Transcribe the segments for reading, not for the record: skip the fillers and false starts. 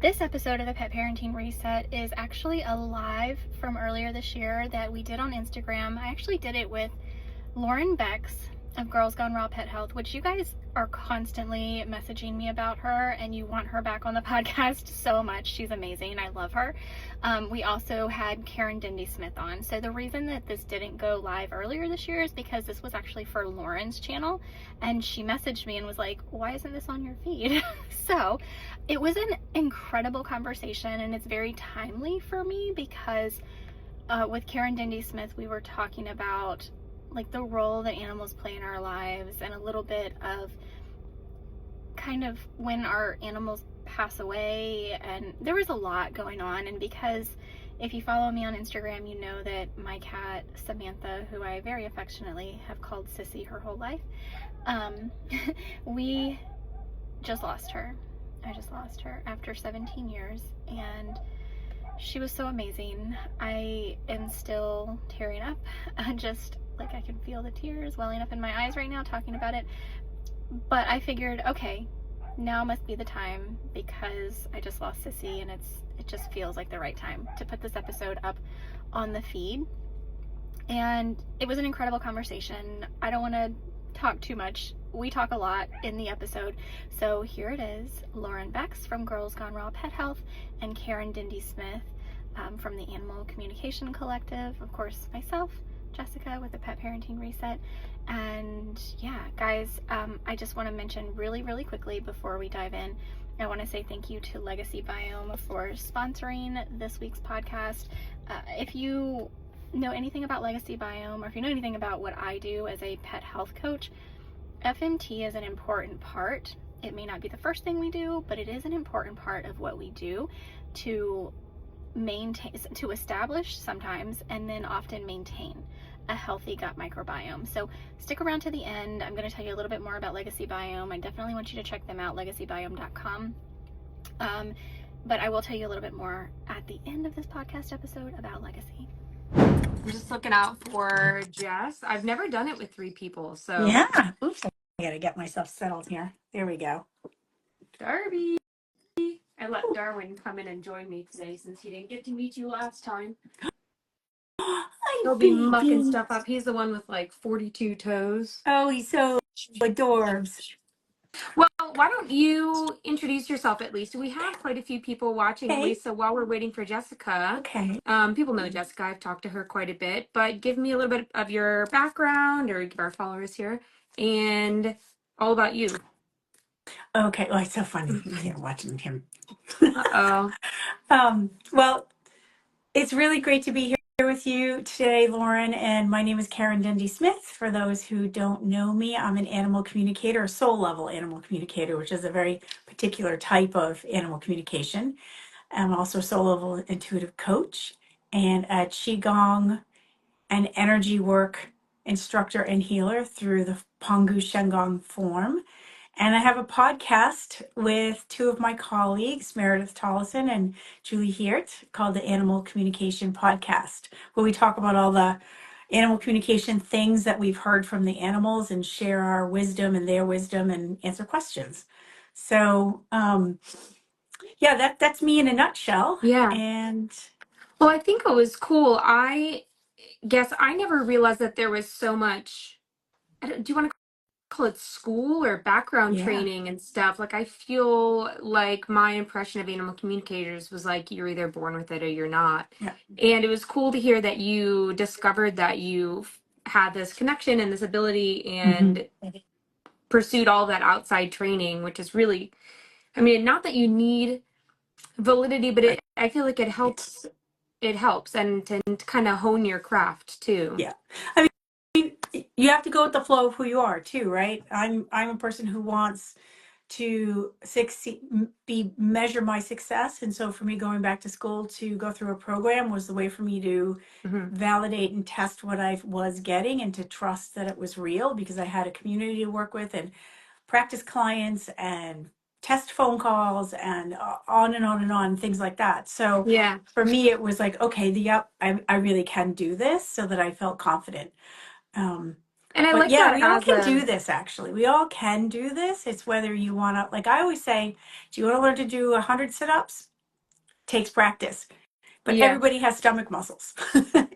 This episode of the Pet Parenting Reset is actually a live from earlier this year that we did on Instagram. I actually did it with Lauren Becks of Girls Gone Raw Pet Health, which you guys are constantly messaging me about her and you want her back on the podcast so much. She's amazing. I love her. We also had Karen Dendy Smith on. So the reason that this didn't go live earlier this year is because this was actually for Lauren's channel, and she messaged me and was like, why isn't this on your feed? So it was an incredible conversation, and it's very timely for me because with Karen Dendy Smith, we were talking about like the role that animals play in our lives and a little bit of kind of when our animals pass away, and there was a lot going on. And because if you follow me on Instagram, you know that my cat Samantha, who I very affectionately have called Sissy her whole life, we just lost her. I just lost her after 17 years, and she was so amazing. I am still tearing up. Just like I can feel the tears welling up in my eyes right now talking about it. But I figured, okay, now must be the time because I just lost Sissy, and it just feels like the right time to put this episode up on the feed. And it was an incredible conversation. I don't want to talk too much. We talk a lot in the episode. So here it is, Lauren Becks from Girls Gone Raw Pet Health and Karen Dendy Smith from the Animal Communication Collective. Of course, myself, Jessica, with the Pet Parenting Reset. And yeah, guys, I just want to mention really quickly before we dive in, I want to say thank you to Legacy Biome for sponsoring this week's podcast. If you know anything about Legacy Biome, or if you know anything about what I do as a pet health coach, FMT is an important part. It may not be the first thing we do, but it is an important part of what we do to maintain, to establish sometimes, and then often maintain a healthy gut microbiome. So stick around to the end. I'm going to tell you a little bit more about Legacy Biome. I definitely want you to check them out, legacybiome.com. But I will tell you a little bit more at the end of this podcast episode about Legacy. I'm just looking out for Jess. I've never done it with 3 people, so Yeah. Oops. I gotta get myself settled here. There we go. Darby. I let Darwin come in and join me today since he didn't get to meet you last time. He'll be mucking stuff up. He's the one with like 42 toes. Oh, he's so adorbs. Well, why don't you introduce yourself at least? We have quite a few people watching, at least, so while we're waiting for Jessica. Okay. People know Jessica. I've talked to her quite a bit, but give me a little bit of your background, or give our followers here, and all about you. Okay. Oh, it's so funny here watching him. Uh-oh. Well, it's really great to be here with you today, Lauren, and my name is Karen Dendy Smith. For those who don't know me, I'm an animal communicator, a soul level animal communicator, which is a very particular type of animal communication. I'm also a soul level intuitive coach and a Qigong and energy work instructor and healer through the Pangu Shenggong form. And I have a podcast with 2 of my colleagues, Meredith Tollison and Julie Heert, called the Animal Communication Podcast, where we talk about all the animal communication things that we've heard from the animals and share our wisdom and their wisdom and answer questions. So, yeah, that's me in a nutshell. Yeah. And well, I think it was cool. I guess I never realized that there was so much. Do you want to call it school or background training and stuff? Like, I feel like my impression of animal communicators was like you're either born with it or you're not. Yeah. And it was cool to hear that you discovered that you had this connection and this ability and pursued all that outside training, which is really, I mean, not that you need validity, but I feel like it helps. It helps and to kind of hone your craft too. Yeah. I mean, you have to go with the flow of who you are too, right? I'm a person who wants to succeed, measure my success. And so for me, going back to school to go through a program was the way for me to validate and test what I was getting and to trust that it was real, because I had a community to work with and practice clients and test phone calls and on and on and on, things like that. So yeah, for me, it was like, okay, I really can do this, so that I felt confident. and I like yeah, that we all can do this, actually. We all can do this. It's whether you want to, like I always say, do you want to learn to do 100 sit-ups takes practice. But Yeah. everybody has stomach muscles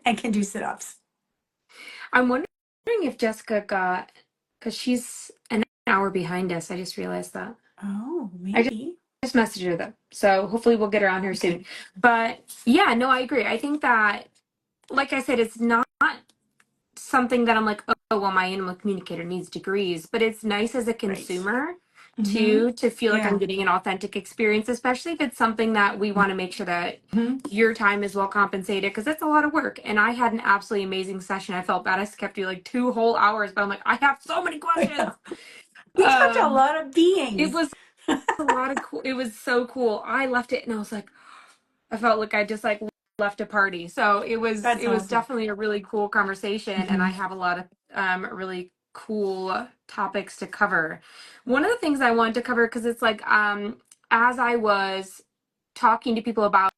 and can do sit-ups. I'm wondering if Jessica got, because she's an hour behind us. I just realized that. Oh, I maybe. just messaged her though. So hopefully we'll get her on here soon. But yeah, no, I agree. I think that, like I said, it's not something that I'm like, oh, well, my animal communicator needs degrees, but it's nice as a consumer Mm-hmm. to feel like Yeah. I'm getting an authentic experience, especially if it's something that we want to make sure that your time is well compensated, because it's a lot of work. And I had an absolutely amazing session. I felt bad. I kept you like 2 whole hours, but I'm like, I have so many questions. We talked to a lot of It beings. was a lot of cool. It was so cool. I left it and I was like, I felt like I just like left a party. So That's it was awesome. definitely a really cool conversation, and I have a lot of really cool topics to cover. One of the things I wanted to cover, because it's like as I was talking to people about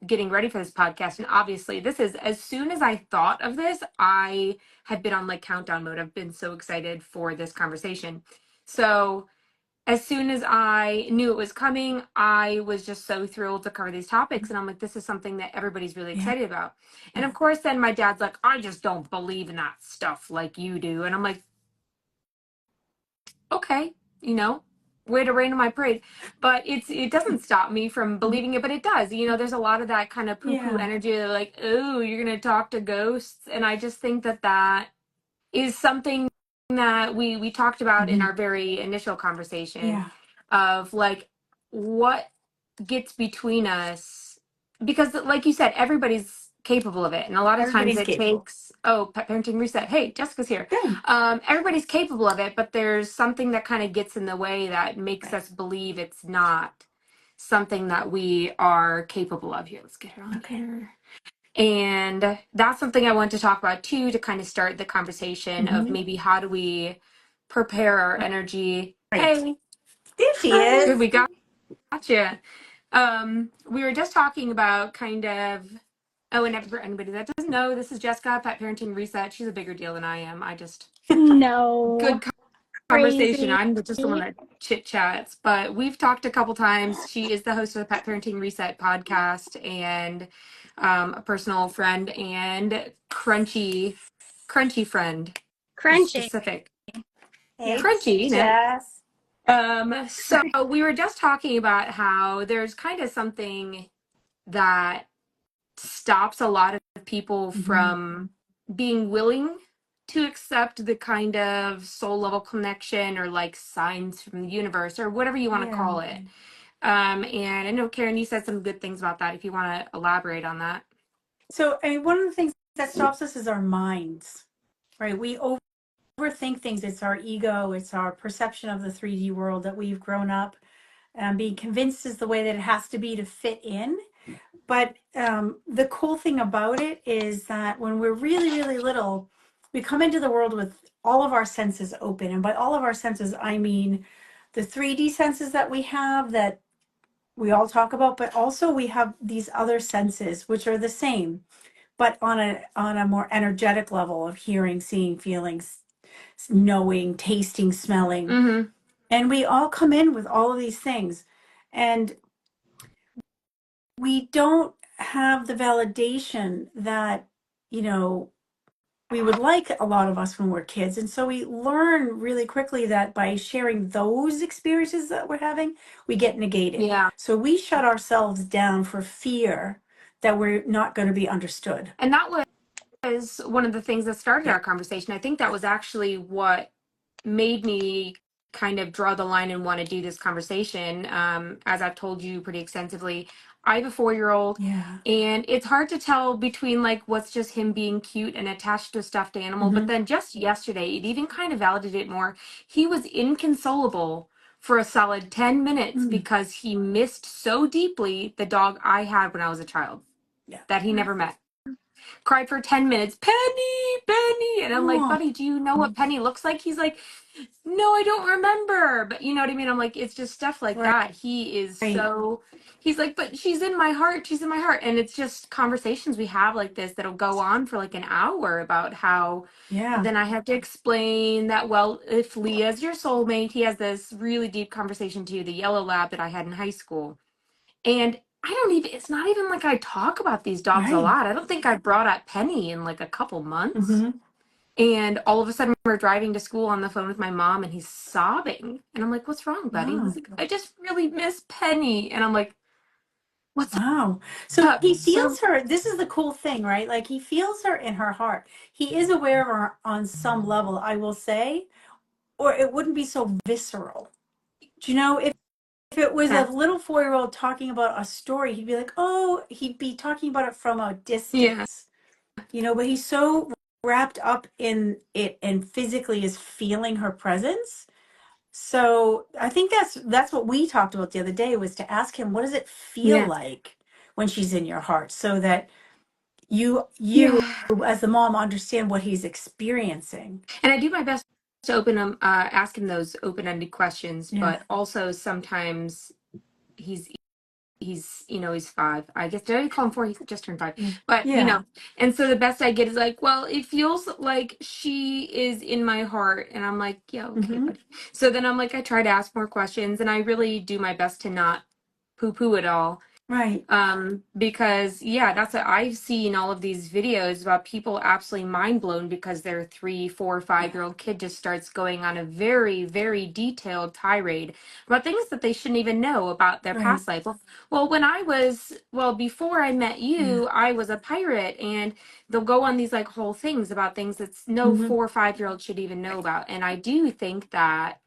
getting ready for this podcast, and obviously this is, as soon as I thought of this, I had been on like countdown mode. I've been so excited for this conversation. So as soon as I knew it was coming, I was just so thrilled to cover these topics. And I'm like, this is something that everybody's really Yeah. excited about. And of course, then my dad's like, I just don't believe in that stuff like you do. And I'm like, okay, way to rain on my parade. But it doesn't stop me from believing it, but it does. There's a lot of that kind of poo-poo Yeah. energy, like, oh, you're going to talk to ghosts. And I just think that is something that we talked about in our very initial conversation Yeah. of like what gets between us, because like you said, everybody's capable of it, and a lot of times Everybody's it capable. takes pet parenting reset. Hey, Jessica's here. Good. Everybody's capable of it, but there's something that kind of gets in the way that makes us believe it's not something that we are capable of. Here, let's get her on here. And that's something I want to talk about too, to kind of start the conversation of maybe how do we prepare our energy. Right. Hey, There she is. we gotcha. We were just talking about kind of, and for anybody that doesn't know, this is Jessica, Pet Parenting Reset. She's a bigger deal than I am. I just, No. good conversation. Crazy. I'm just the one that chit chats, but we've talked a couple times. She is the host of the Pet Parenting Reset podcast, and a personal friend and crunchy friend, to be Crunchy. specific. Hey, Crunchy, Jess. so we were just talking about how there's kind of something that stops a lot of people from being willing to accept the kind of soul level connection or like signs from the universe or whatever you want to call it. And I know, Karen, you said some good things about that, if you want to elaborate on that. So, I mean, one of the things that stops us is our minds, right? We overthink things. It's our ego. It's our perception of the 3D world that we've grown up being convinced is the way that it has to be to fit in. But the cool thing about it is that when we're really, really little, we come into the world with all of our senses open. And by all of our senses, I mean the 3D senses that we have that we all talk about, but also we have these other senses which are the same, but on a more energetic level of hearing, seeing, feeling, knowing, tasting, smelling. And we all come in with all of these things. And we don't have the validation that, we would like, a lot of us, when we're kids. And so we learn really quickly that by sharing those experiences that we're having, we get negated. Yeah. So we shut ourselves down for fear that we're not going to be understood. And that was one of the things that started our conversation. I think that was actually what made me kind of draw the line and want to do this conversation. As I've told you pretty extensively, I have a 4-year-old, and it's hard to tell between like what's just him being cute and attached to a stuffed animal. But then just yesterday, it even kind of validated it more. He was inconsolable for a solid 10 minutes because he missed so deeply the dog I had when I was a child that he never met. Cried for 10 minutes, Penny. And I'm like, buddy, do you know what Penny looks like? He's like, no, I don't remember. But you know what I mean? I'm like, it's just stuff like that. He is so, he's like, but she's in my heart. She's in my heart. And it's just conversations we have like this that'll go on for like an hour about how then I have to explain that, well, if Leah's your soulmate, he has this really deep conversation too, the yellow lab that I had in high school. And it's not even like I talk about these dogs a Right. lot. I don't think I brought up Penny in like a couple months. Mm-hmm. And all of a sudden we're driving to school on the phone with my mom and he's sobbing. And I'm like, what's wrong, buddy? And Wow. he's like, I just really miss Penny. And I'm like, what's Wow. So up? he So feels her. This is the cool thing, right? Like he feels her in her heart. He is aware of her on some level, I will say, or it wouldn't be so visceral. Do you know, if it was a yeah. little 4-year-old talking about a story, he'd be like, oh, he'd be talking about it from a Yeah. distance, but he's so wrapped up in it and physically is feeling her presence. So I think that's what we talked about the other day, was to ask him, what does it feel Yeah. like when she's in your heart, so that you Yeah. as the mom understand what he's experiencing. And I do my best to ask him those open-ended questions, Yeah. but also sometimes he's he's 5. I guess, did I call him 4? He just turned 5. Yeah. But, Yeah. and so the best I get is like, well, it feels like she is in my heart. And I'm like, yeah, okay, Mm-hmm. buddy. So then I'm like, I try to ask more questions and I really do my best to not poo-poo it all. Right. Because that's what I've seen all of these videos about people absolutely mind blown because their 3, 4, 5-year-old kid just starts going on a very, very detailed tirade about things that they shouldn't even know about their Right. past life. Before I met Yeah. you, I was a pirate, and they'll go on these like whole things about things that no Mm-hmm. 4 or 5-year-old should even know about. And I do think that,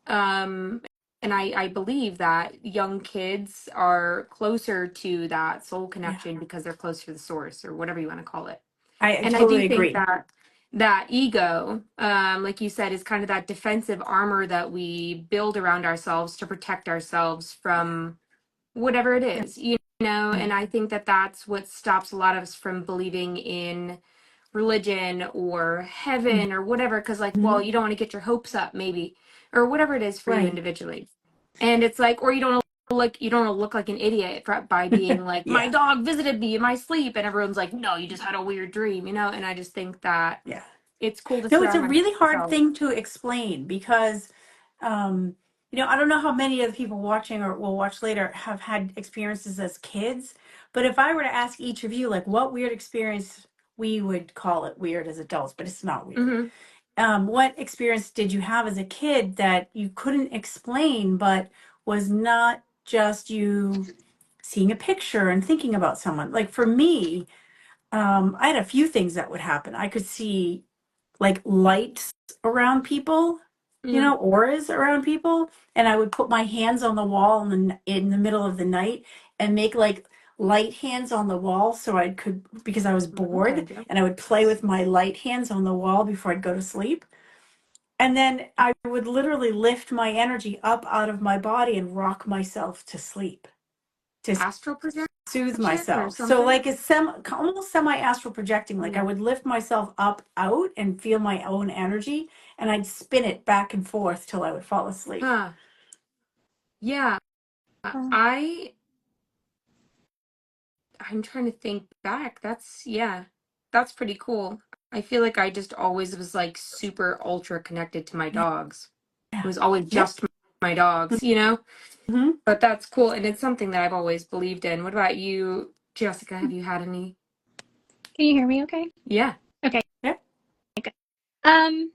um, and I believe that young kids are closer to that soul Yeah. connection because they're closer to the source or whatever you want to call it. I And I do totally think agree. that ego, like you said, is kind of that defensive armor that we build around ourselves to protect ourselves from whatever it is, Yeah. and I think that that's what stops a lot of us from believing in religion or heaven or whatever, because like, Mm-hmm. well, you don't want to get your hopes up maybe, or whatever it is for you Right. individually. And it's like, or you don't want to look like an idiot by being like, my Yeah. dog visited me in my sleep, and everyone's like, no, you just had a weird dream, and I just think that Yeah. it's cool to No, it's a surround really hard ourselves. thing to explain because, um, I don't know how many of the people watching or will watch later have had experiences as kids. But if I were to ask each of you, like, what weird experience, we would call it weird as adults, but it's not weird. Hmm. What experience did you have as a kid that you couldn't explain, but was not just you seeing a picture and thinking about someone? Like for me, I had a few things that would happen. I could see like lights around people, Yeah. auras around people, and I would put my hands on the wall in the middle of the night and make like light hands on the wall, so I could, because I was bored, Sometimes, yeah. and I would play with my light hands on the wall before I'd go to sleep. And then I would literally lift my energy up out of my body and rock myself to sleep to Astral projection soothe or myself. So something. like it's almost semi-astral projecting. Like I Yeah. would lift myself up out and feel my own energy, and I'd spin it back and forth till I would fall asleep. Huh. Yeah. Oh, I I'm trying to think back. That's pretty cool. I feel like I just always was like super ultra connected to my yeah. dogs. It was always Yep. just my dogs. Hmm. But that's cool, and it's something that I've always believed in. What about you, Jessica? Have you had any? Can you hear me okay? Yeah. Okay. Yep. Good. Um,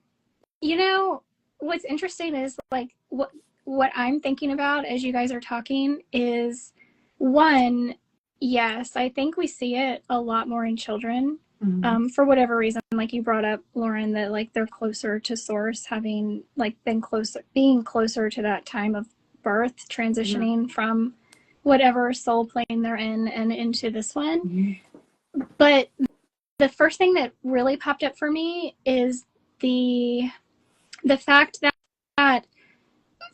you know, what's interesting is like what I'm thinking about as you guys are talking is one, yes, I think we see it a lot more in children. Hmm. For whatever reason, like you brought up, Lauren, that like they're closer to source, having like being closer to that time of birth, Yeah. transitioning from whatever soul plane they're in and into this one. Hmm. But the first thing that really popped up for me is the fact that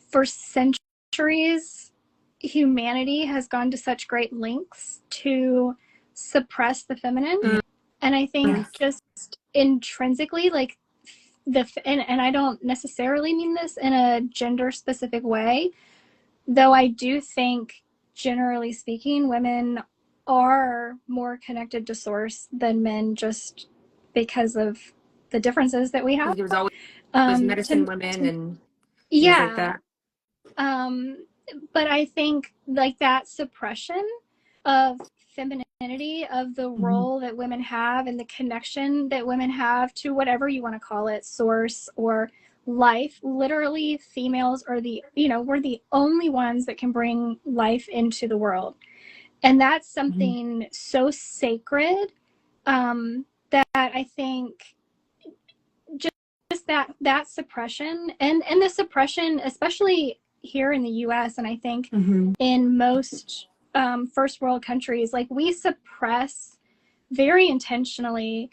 for centuries humanity has gone to such great lengths to suppress the feminine. Mm. And I think Yes. just intrinsically, like and I don't necessarily mean this in a gender specific way, though I do think generally speaking women are more connected to source than men, just because of the differences that we have. There was always medicine To, women and things like yeah. that. Um, but I think like that suppression of femininity, of the role that women have and the connection that women have to whatever you want to call it, source or life. Literally, females are we're the only ones that can bring life into the world. And that's something so sacred, that I think just that suppression and the suppression, especially here in the US, and I think in most first world countries, like we suppress very intentionally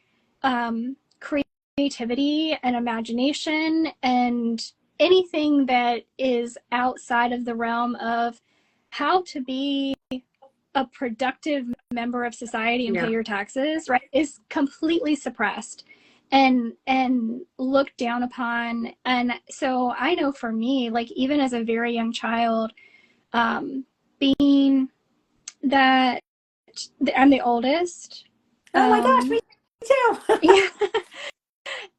creativity and imagination and anything that is outside of the realm of how to be a productive member of society and pay your taxes, right, is completely suppressed and looked down upon. And so I know for me, like even as a very young child, being that I'm the oldest. Oh my gosh, me too. Yeah.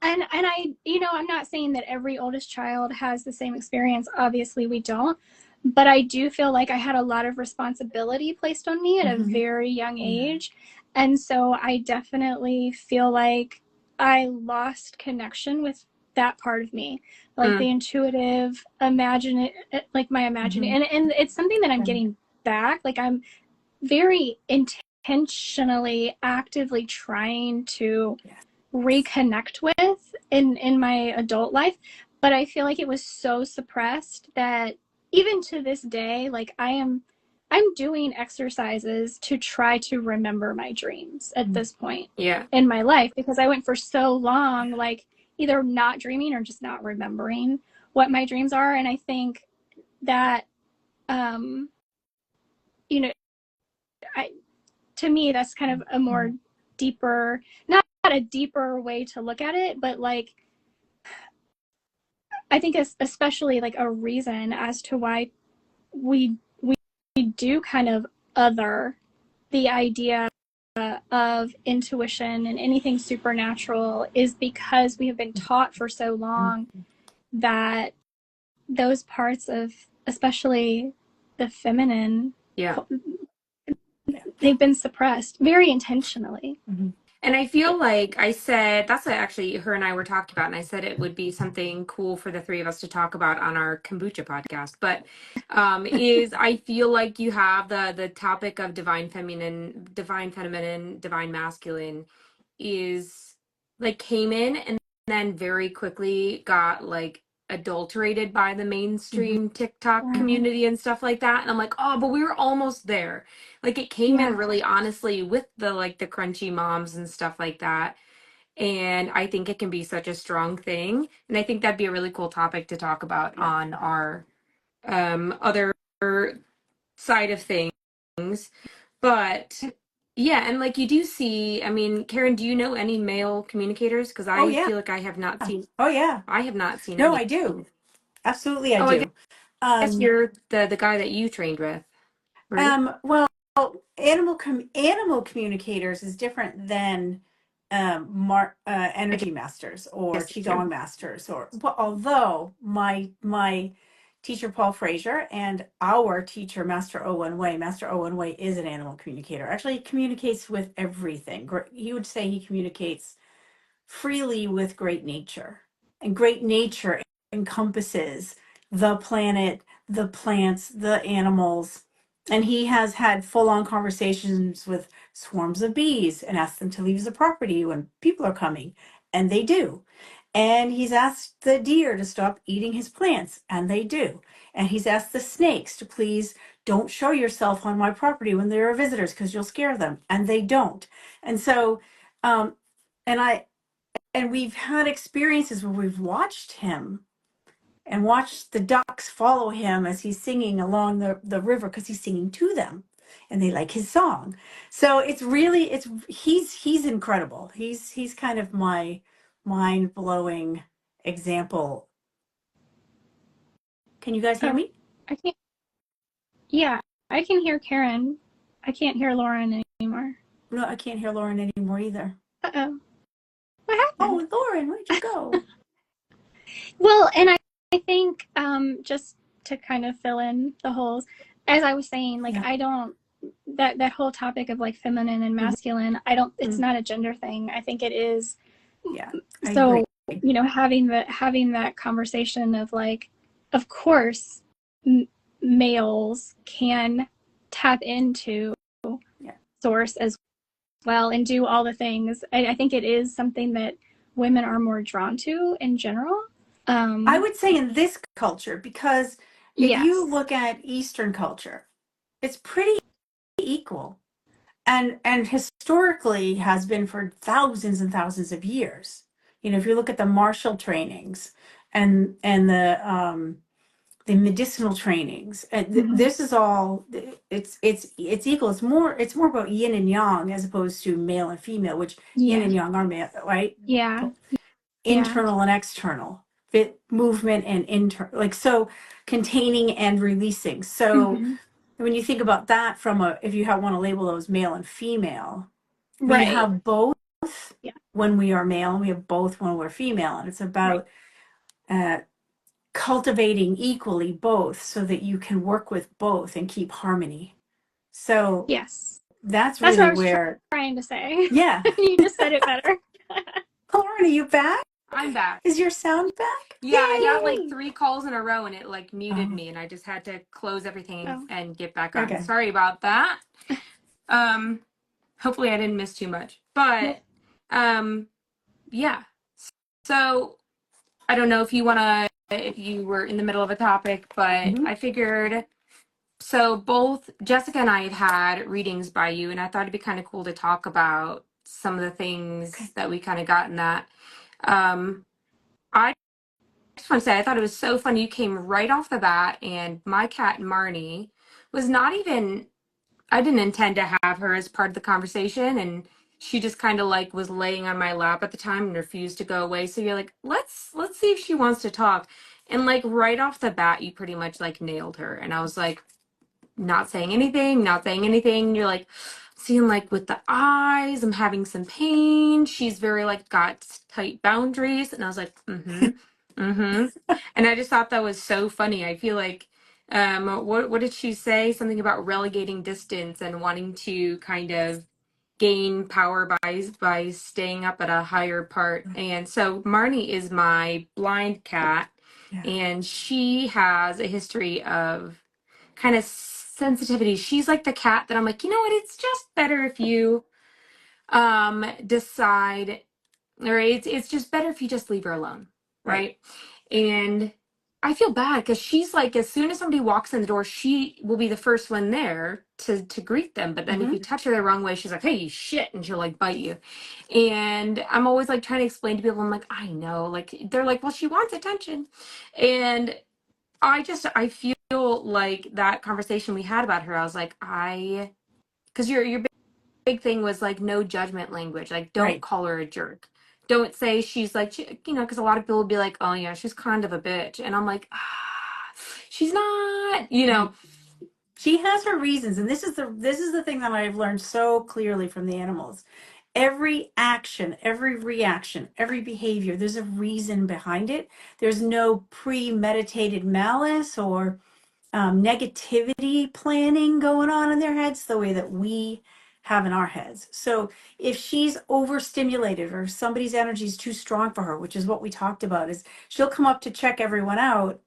And I, I'm not saying that every oldest child has the same experience. Obviously we don't. But I do feel like I had a lot of responsibility placed on me at a very young age. And so I definitely feel like I lost connection with that part of me, like the intuitive, like my imagination. And it's something that I'm getting back. Like I'm very intentionally, actively trying to reconnect with in my adult life. But I feel like it was so suppressed that even to this day, like I'm doing exercises to try to remember my dreams at this point in my life, because I went for so long like either not dreaming or just not remembering what my dreams are. And I think that to me that's kind of a more deeper, not a deeper way to look at it, but like I think it's especially like a reason as to why we do kind of other the idea of intuition and anything supernatural, is because we have been taught for so long that those parts of especially the feminine, they've been suppressed very intentionally. And I feel like I said, that's what actually her and I were talking about. And I said it would be something cool for the three of us to talk about on our kombucha podcast. But is I feel like you have the topic of divine feminine, divine masculine is like came in and then very quickly got like adulterated by the mainstream TikTok community and stuff like that. And I'm like, oh, but we were almost there. Like it came in really honestly with the like the crunchy moms and stuff like that. And I think it can be such a strong thing. And I think that'd be a really cool topic to talk about on our other side of things. But yeah, and like you do see, I mean, Karen, do you know any male communicators? Because I feel like I have not seen. I have not seen No, any. I do. Absolutely, I I do. guess you're the guy that you trained with, right? Well, animal communicators is different than energy masters or Yes, that's true. qigong masters, or well, although my teacher Paul Fraser and our teacher Master Owen Way is an animal communicator. Actually, he communicates with everything. He would say he communicates freely with great nature, and great nature encompasses the planet, the plants, the animals. And he has had full on conversations with swarms of bees and asked them to leave the property when people are coming, and they do. And he's asked the deer to stop eating his plants, and they do. And he's asked the snakes to please don't show yourself on my property when there are visitors because you'll scare them, and they don't. And so, and I, and we've had experiences where we've watched him and watched the ducks follow him as he's singing along the river because he's singing to them and they like his song. So he's incredible. He's kind of my mind-blowing example. Can you guys hear me? I can't. Yeah, I can hear Karen. I can't hear Lauren anymore. No, I can't hear Lauren anymore either. Uh-oh. What happened? Oh, Lauren, where'd you go? Well, and I think just to kind of fill in the holes, as I was saying, like I don't that whole topic of like feminine and masculine, it's not a gender thing. I think it is. Yeah, I So, agree. having that conversation of like, of course, males can tap into source as well and do all the things. I think it is something that women are more drawn to in general. I would say in this culture, because if you look at Eastern culture, it's pretty equal, and historically has been for thousands and thousands of years. If you look at the martial trainings and the medicinal trainings, this is all, it's equal. It's more about yin and yang as opposed to male and female, which yin and yang are male, right? Yeah. Internal and external, fit movement and internal, like, so containing and releasing. So when you think about that if you want to label those male and female, we Right. have both when we are male and we have both when we're female. And it's about cultivating equally both so that you can work with both and keep harmony. So that's really what I was where trying to say. Yeah. You just said it better. Lauren, are you back? I'm back. Is your sound back? Yeah, Yay! I got like 3 calls in a row and it like muted me, and I just had to close everything and get back on. Okay. Sorry about that. Hopefully I didn't miss too much. But yeah. So I don't know if you were in the middle of a topic, but I figured, so both Jessica and I had readings by you, and I thought it'd be kind of cool to talk about some of the things that we kind of got in that. I just want to say, I thought it was so funny. You came right off the bat, and my cat Marnie was not even, I didn't intend to have her as part of the conversation, and she just kind of like was laying on my lap at the time and refused to go away. So you're like, let's see if she wants to talk. And like right off the bat, you pretty much like nailed her. And I was like, not saying anything, not saying anything. You're like, seeing like with the eyes, I'm having some pain. She's very like got tight boundaries. And I was like, and I just thought that was so funny. I feel like, what did she say? Something about relegating distance and wanting to kind of gain power by staying up at a higher part. And so Marnie is my blind cat, and she has a history of kind of sensitivity. She's like the cat that I'm like, you know what, it's just better if you decide, or it's just better if you just leave her alone, right? And I feel bad because she's like, as soon as somebody walks in the door, she will be the first one there to greet them. But then if you touch her the wrong way, she's like, hey, you shit, and she'll like bite you. And I'm always like trying to explain to people, I'm like, I know, like they're like, well, she wants attention. And I feel like that conversation we had about her, I was like, because your big thing was like no judgment language, like don't call her a jerk, don't say she's like, because a lot of people would be like, oh yeah, she's kind of a bitch, and I'm like, she's not, She has her reasons, and this is the thing that I've learned so clearly from the animals. Every action, every reaction, every behavior, there's a reason behind it. There's no premeditated malice or negativity planning going on in their heads the way that we have in our heads. So if she's overstimulated or somebody's energy is too strong for her, which is what we talked about, is she'll come up to check everyone out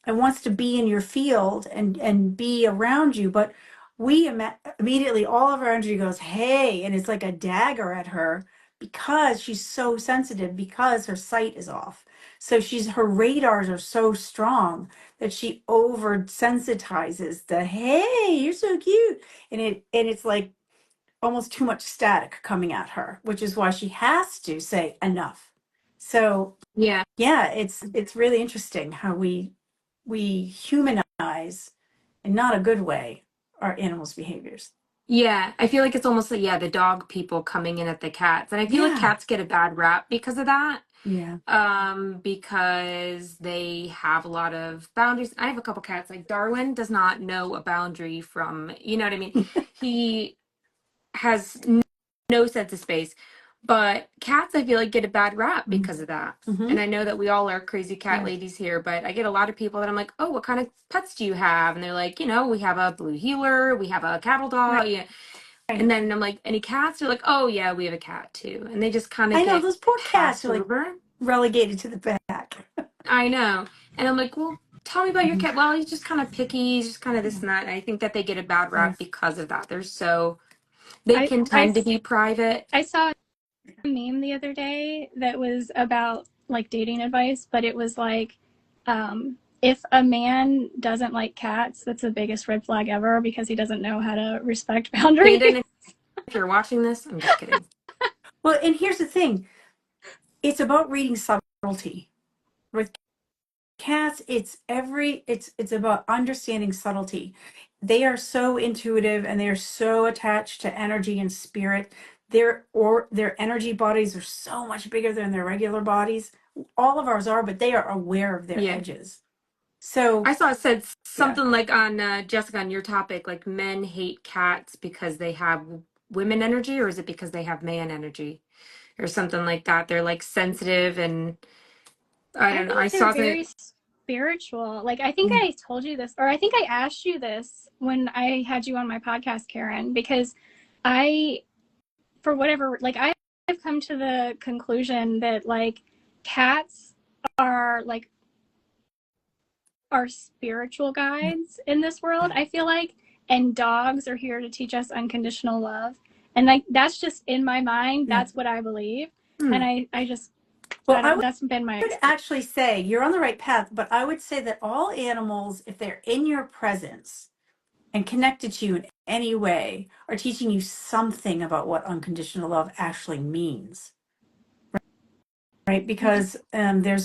and wants to be in your field and be around you, but we immediately, all of our energy goes, hey, and it's like a dagger at her because she's so sensitive, because her sight is off. So her radars are so strong that she over sensitizes the, hey, you're so cute, and it's like almost too much static coming at her, which is why she has to say enough. So yeah, it's really interesting how we humanize, in not a good way, our animals' behaviors. Yeah, I feel like it's almost like, the dog people coming in at the cats. And I feel like cats get a bad rap because of that. Yeah. Because they have a lot of boundaries. I have a couple cats. Like Darwin does not know a boundary from, you know what I mean? He has no sense of space. But cats, I feel like, get a bad rap because of that. Mm-hmm. And I know that we all are crazy cat Yeah. ladies here, but I get a lot of people that I'm like, oh, what kind of pets do you have? And they're like, we have a blue heeler, we have a cattle dog. Yeah. And then I'm like, any cats? They're like, oh, yeah, we have a cat too. And they just kind of I know, get those poor cats passed are like over. relegated to the back. I know. And I'm like, well, tell me about your Mhm. cat. Well, he's just kind of picky. He's just kind of this and that. And I think that they get a bad rap because of that. They I can tend to be private. I saw a meme the other day that was about like dating advice, but it was like, if a man doesn't like cats, that's the biggest red flag ever because he doesn't know how to respect boundaries. Brandon, if you're watching this, I'm just kidding. Well, and here's the thing. It's about reading subtlety. With cats, it's about understanding subtlety. They are so intuitive and they are so attached to energy and spirit. Their energy bodies are so much bigger than their regular bodies. All of ours are, but they are aware of their Yeah. edges. So I saw it said something like on Jessica, on your topic, like men hate cats because they have women energy, or is it because they have man energy, or something like that? They're like sensitive, and I don't know. I think they're saw very that. spiritual. Like, I think I told you this, or I think I asked you this when I had you on my podcast, Karen, because for whatever, like, I've come to the conclusion that like cats are like our spiritual guides in this world, I feel like, and dogs are here to teach us unconditional love. And like that's just in my mind, that's what I believe. And I just that's been my would actually say you're on the right path, but I would say that all animals, if they're in your presence and connected to you in any way, are teaching you something about what unconditional love actually means, right? Because there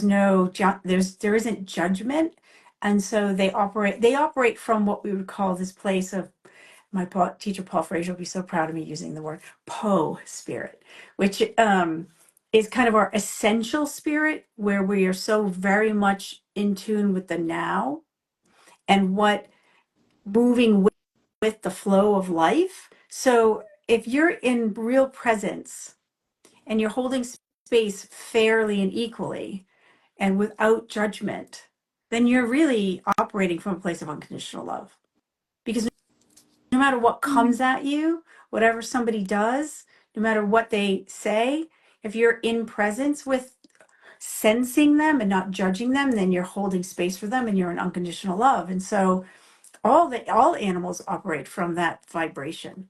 isn't judgment, and so they operate from what we would call this place of, my teacher Paul Frazier will be so proud of me using the word Poe spirit, which is kind of our essential spirit, where we are so very much in tune with the now and what moving with the flow of life. So if you're in real presence and you're holding space fairly and equally and without judgment, then you're really operating from a place of unconditional love. Because no matter what comes at you, whatever somebody does, no matter what they say, if you're in presence with sensing them and not judging them, then you're holding space for them and you're in unconditional love. And so all animals operate from that vibration.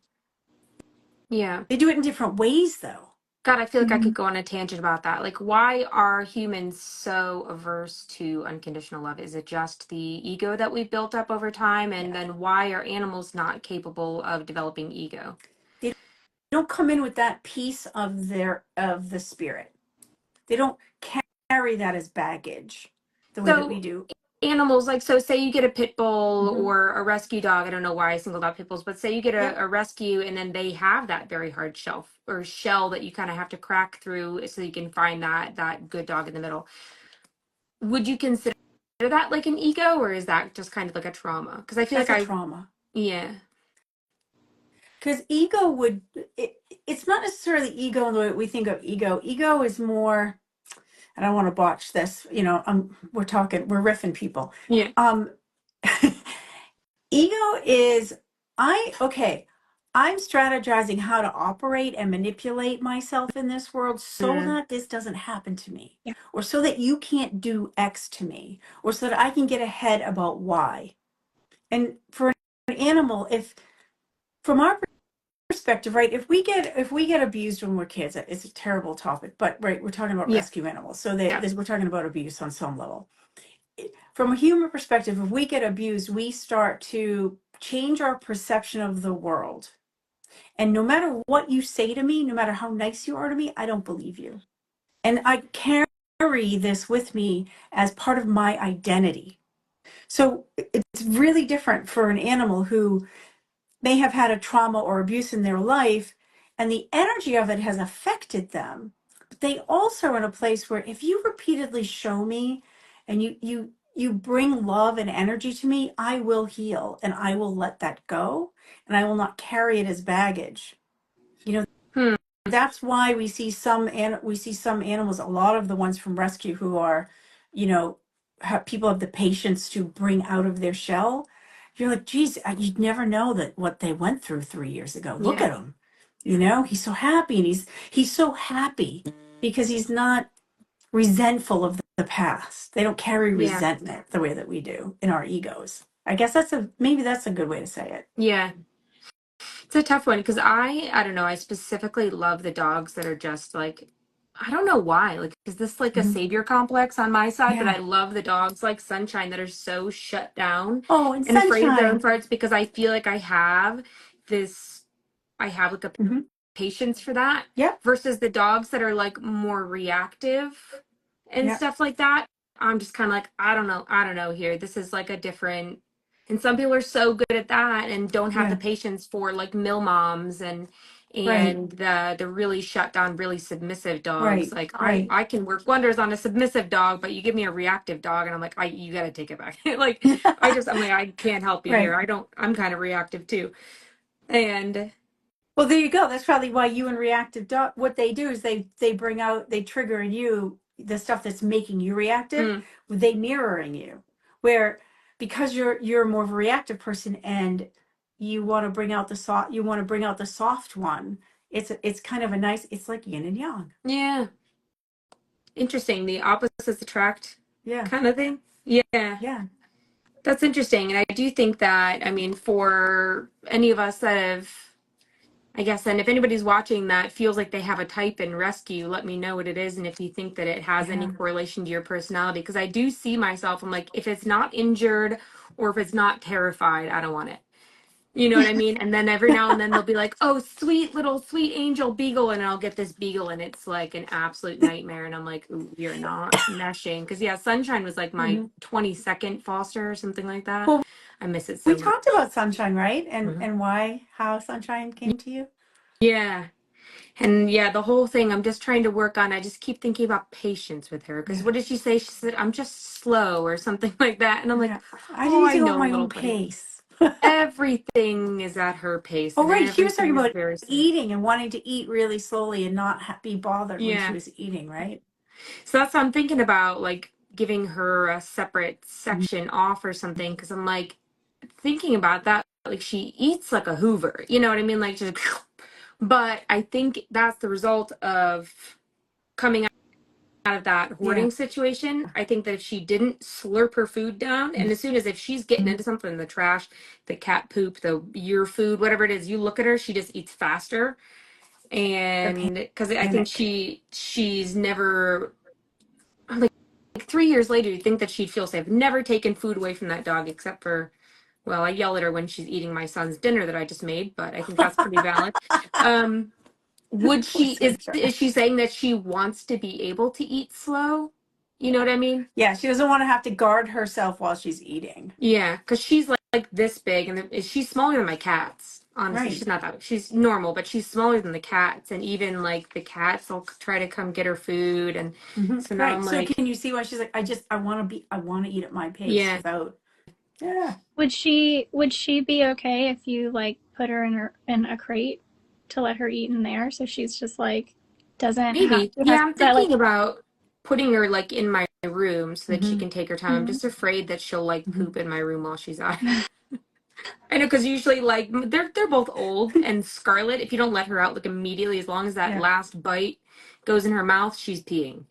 Yeah. They do it in different ways though. God, I feel like I could go on a tangent about that. Like, why are humans so averse to unconditional love? Is it just the ego that we've built up over time? And then why are animals not capable of developing ego? They don't come in with that piece of the spirit. They don't carry that as baggage the way that we do. Animals, like, so say you get a pit bull or a rescue dog. I don't know why I singled out pit bulls, but say you get a rescue and then they have that very hard shell that you kind of have to crack through so you can find that good dog in the middle. Would you consider that like an ego, or is that just kind of like a trauma? Because I feel That's like a trauma. yeah. Because it's not necessarily ego in the way we think of ego. Ego is more, I don't want to botch this, we're riffing people. Yeah. Ego is, I'm strategizing how to operate and manipulate myself in this world so that this doesn't happen to me, or so that you can't do X to me, or so that I can get ahead about Y. And for an animal, if from our perspective, right, if we get abused when we're kids, it's a terrible topic, but right, we're talking about rescue animals, so we're talking about abuse on some level. From a human perspective, if we get abused, we start to change our perception of the world, and no matter what you say to me, no matter how nice you are to me, I don't believe you, and I carry this with me as part of my identity. So it's really different for an animal who may have had a trauma or abuse in their life, and the energy of it has affected them. But they also are in a place where if you repeatedly show me and you bring love and energy to me, I will heal and I will let that go, and I will not carry it as baggage. that's why we see some animals, a lot of the ones from rescue who are, you know, people have the patience to bring out of their shell. You're like, geez, you'd never know that what they went through 3 years ago. Look Yeah. at him, you know, he's so happy, and he's so happy because he's not resentful of the past. They don't carry Yeah. resentment the way that we do in our egos. I guess maybe that's a good way to say it. Yeah. It's a tough one because I don't know, I specifically love the dogs that are just like, I don't know why. Like, is this like a Mhm. savior complex on my side? But Yeah. I love the dogs like Sunshine that are so shut down Oh, and and afraid of their own Sunshine. parts, because I feel like I have like a Hmm. patience for that Yep. versus the dogs that are like more reactive and Yep. stuff like that. I'm just kind of like, I don't know here. This is like a different, and some people are so good at that and don't have the Yeah. patience for like mill moms and Right. the really shut down, really submissive dogs. Right. Like Right. I can work wonders on a submissive dog, but you give me a reactive dog and I'm like, you gotta take it back. Like I'm like, I can't help you here. Right. I'm kind of reactive too. And Well, there you go. That's probably why you and reactive dog, what they do is they trigger in you the stuff that's making you reactive. mm, They mirroring you, where because you're more of a reactive person and you want to bring out the soft one. It's kind of a nice. It's like yin and yang. yeah. Interesting. The opposites attract Yeah. kind of thing. Yeah. Yeah. That's interesting. And I do think that, I mean, for any of us that have, I guess, and if anybody's watching that feels like they have a type in rescue, let me know what it is. And if you think that it has any Yeah. correlation to your personality, because I do see myself, I'm like, if it's not injured or if it's not terrified, I don't want it. You know what I mean? And then every now and then they'll be like, oh, sweet little sweet angel beagle. And I'll get this beagle and it's like an absolute nightmare. And I'm like, ooh, you're not meshing. Because yeah, Sunshine was like my Mhm. 22nd foster or something like that. Well, I miss it we so much. talked about Sunshine, right? And Mhm. and how Sunshine came to you. Yeah. And yeah, the whole thing I'm just trying to work on. I just keep thinking about patience with her. Because Yeah. what did she say? She said, I'm just slow or something like that. And I'm like, Yeah. I oh, need I to go at know, my little own buddy. pace. Everything is at her pace Oh, and right. She was talking everything is about very slow. eating and wanting to eat really slowly and not be bothered when she Yeah. was eating, right? So that's what I'm thinking about, like giving her a separate Mhm. section off or something. Cause I'm like thinking about that. Like she eats like a Hoover, you know what I mean? Like just, but I think that's the result of coming out of that Yeah. hoarding situation. I think that if she didn't slurp her food down, and as soon as if she's getting Mhm. into something, the trash, the cat poop, your food, whatever it is, you look at her, she just eats faster. The And because I think panic. she's never like 3 years later, you'd think that she'd feel safe. Never taken food away from that dog except for, well, I yell at her when she's eating my son's dinner that I just made, but I think that's pretty valid. Um, would Poor she is Sunshine. she saying that she wants to be able to eat slow? You know what I mean? Yeah, she doesn't want to have to guard herself while she's eating. Yeah, because she's like this big, and she's smaller than my cats. Honestly, Right. she's not that. She's normal, but she's smaller than the cats, and even like the cats will try to come get her food, and Mhm. so now Right. I'm So like, can you see why she's like, I want to eat at my pace yeah, without, yeah. Would she be okay if you like put her in a crate to let her eat in there so she's just like doesn't have maybe. to Yeah, have I'm that like thinking about putting her like in my room so that she Hmm. can take her time. I'm mm, just afraid that she'll like Hmm. poop in my room while she's out. I know, because usually like they're both old, and Scarlet, if you don't let her out like immediately, as long as that Yeah. last bite goes in her mouth, she's peeing.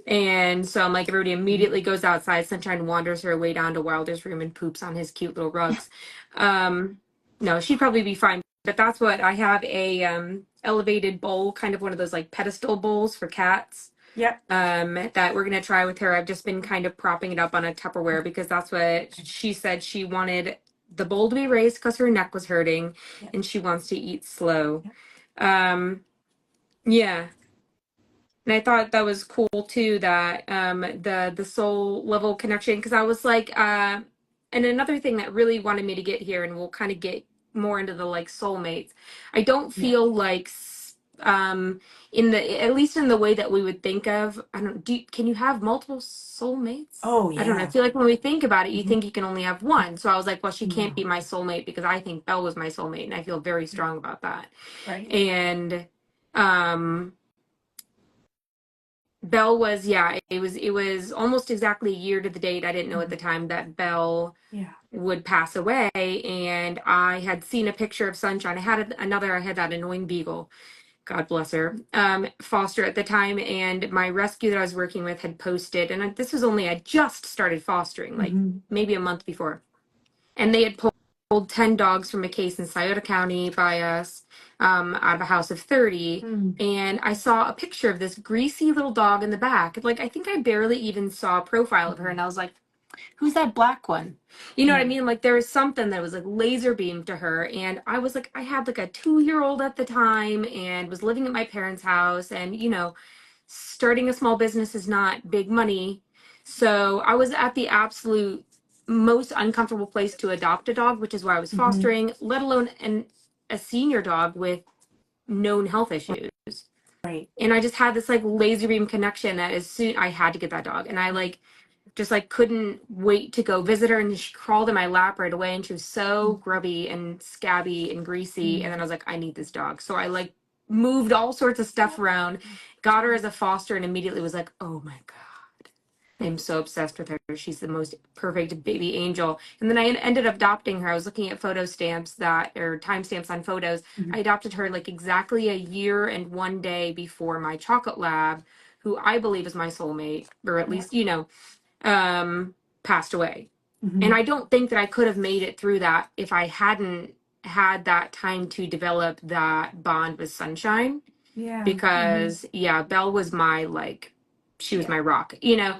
And so I'm like, everybody Mhm. immediately goes outside. Sunshine wanders her way down to Wilder's room and poops on his cute little rugs. Um, no, she'd probably be fine. But that's what I have, a elevated bowl, kind of one of those like pedestal bowls for cats. Yep. That we're gonna try with her. I've just been kind of propping it up on a Tupperware because that's what she said. She wanted the bowl to be raised because her neck was hurting, Yep. and she wants to eat slow. Yep. Yeah. And I thought that was cool too, that the soul level connection, because I was like, and another thing that really wanted me to get here, and we'll kind of get more into the like soulmates. I don't Yeah. feel like in the, at least in the way that we would think of, I don't can you have multiple soulmates? Oh, I don't know. I yeah. feel like when we think about it, you Hmm. think you can only have one. So I was like, well, she can't No. be my soulmate because I think Belle was my soulmate, and I feel very strong about that. Right. And Belle was, yeah, it was almost exactly a year to the date. I didn't know at the time that Belle would pass away. And I had seen a picture of Sunshine. I had that annoying beagle, God bless her, foster at the time. And my rescue that I was working with had posted, and this was only, I just started fostering, like maybe a month before. And they had pulled 10 dogs from a case in Scioto County by us, out of a house of 30. And I saw a picture of this greasy little dog in the back. Like, I think I barely even saw a profile of her. And I was like, who's that black one? You know what I mean? Like, there was something that was like laser beamed to her. And I was like, I had like a 2-year-old at the time and was living at my parents' house. And, you know, starting a small business is not big money. So I was at the absolute most uncomfortable place to adopt a dog, which is why I was fostering, let alone a senior dog with known health issues. Right. And I just had this like laser beam connection that as soon I had to get that dog. And I like just like couldn't wait to go visit her, and she crawled in my lap right away, and she was so grubby and scabby and greasy. And then I was like, I need this dog. So I like moved all sorts of stuff around, got her as a foster, and immediately was like, oh my God, I'm so obsessed with her. She's the most perfect baby angel. And then I ended up adopting her. I was looking at photo stamps or timestamps on photos. I adopted her like exactly a year and 1 day before my chocolate lab, who I believe is my soulmate, or at least, you know, passed away. And I don't think that I could have made it through that if I hadn't had that time to develop that bond with Sunshine. Because Belle was my like, she was my rock, you know.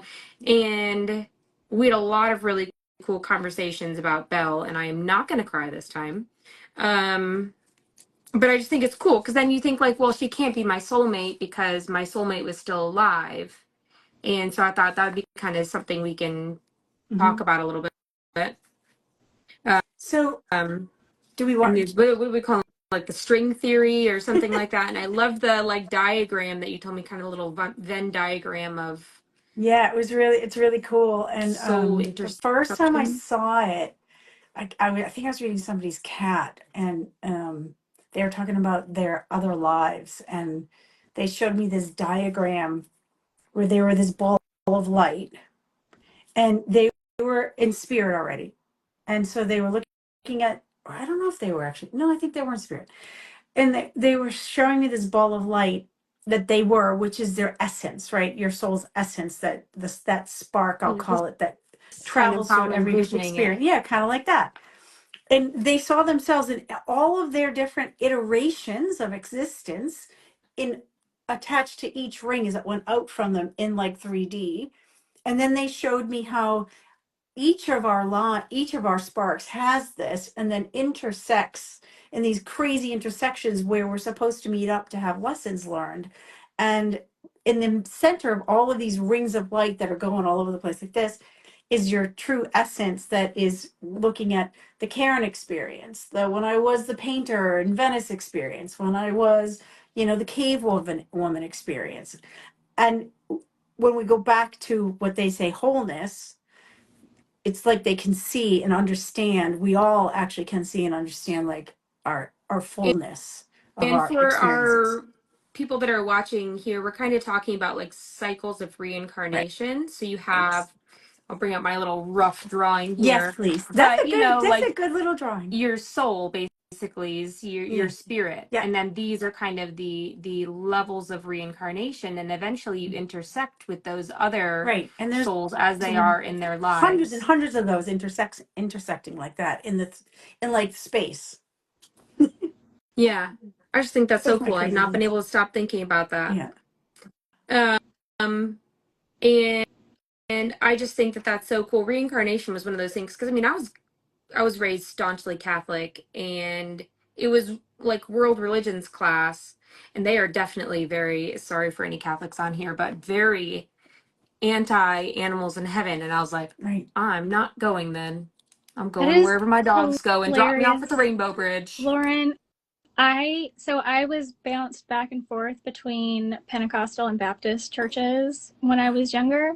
And we had a lot of really cool conversations about Belle, and I am not going to cry this time. But I just think it's cool because then you think like, well, she can't be my soulmate because my soulmate was still alive. And so I thought that would be kind of something we can talk about a little bit. So do we What want do we call it? Like the string theory or something like that. And I love the like diagram that you told me, kind of a little Venn diagram of. Yeah, it's really cool. And Soul the first time I interception. saw it, I think I was reading somebody's cat, and they were talking about their other lives, and they showed me this diagram where they were this ball of light, and they were in spirit already, and so they were looking at. I don't know if they were actually. No, I think they were in spirit, and they were showing me this ball of light that they were, which is their essence, right? Your soul's essence, that spark, I'll call it, that Kind of travels how through I'm every envisioning experience. it. Yeah, kind of like that. And they saw themselves in all of their different iterations of existence, in attached to each ring as it went out from them in like 3D. And then they showed me how each of our sparks has this, and then intersects in these crazy intersections where we're supposed to meet up to have lessons learned. And in the center of all of these rings of light that are going all over the place like this is your true essence, that is looking at the Karen experience, the when I was the painter in Venice experience, when I was, the cave woman experience. And when we go back to what they say, wholeness, it's like they can see and understand. We all actually can see and understand like our fullness of And our for experiences. our people that are watching here, we're kind of talking about like cycles of Right. reincarnation. So you have, I'll bring up my little rough drawing Yes, here. please. But you know, That's a like good little drawing. your soul basically is your Yeah. spirit. Yeah. And then these are kind of the levels of reincarnation, and eventually you intersect with those other Right. And there's souls as they are in their hundreds and lives. hundreds of those intersecting like that in like space. Yeah. I just think that's so That's my cool. I've crazy not been thing. able to stop thinking about that. Yeah. Um and I just think that that's so cool. Reincarnation was one of those things because I mean I was raised staunchly Catholic, and it was like world religions class, and they are definitely very, sorry for any Catholics on here, but very anti animals in heaven. And I was like, Right. I'm not going then. I'm That going is wherever my dogs go, and drop me off at the hilarious, Rainbow Bridge. Lauren. I was bounced back and forth between Pentecostal and Baptist churches when I was younger.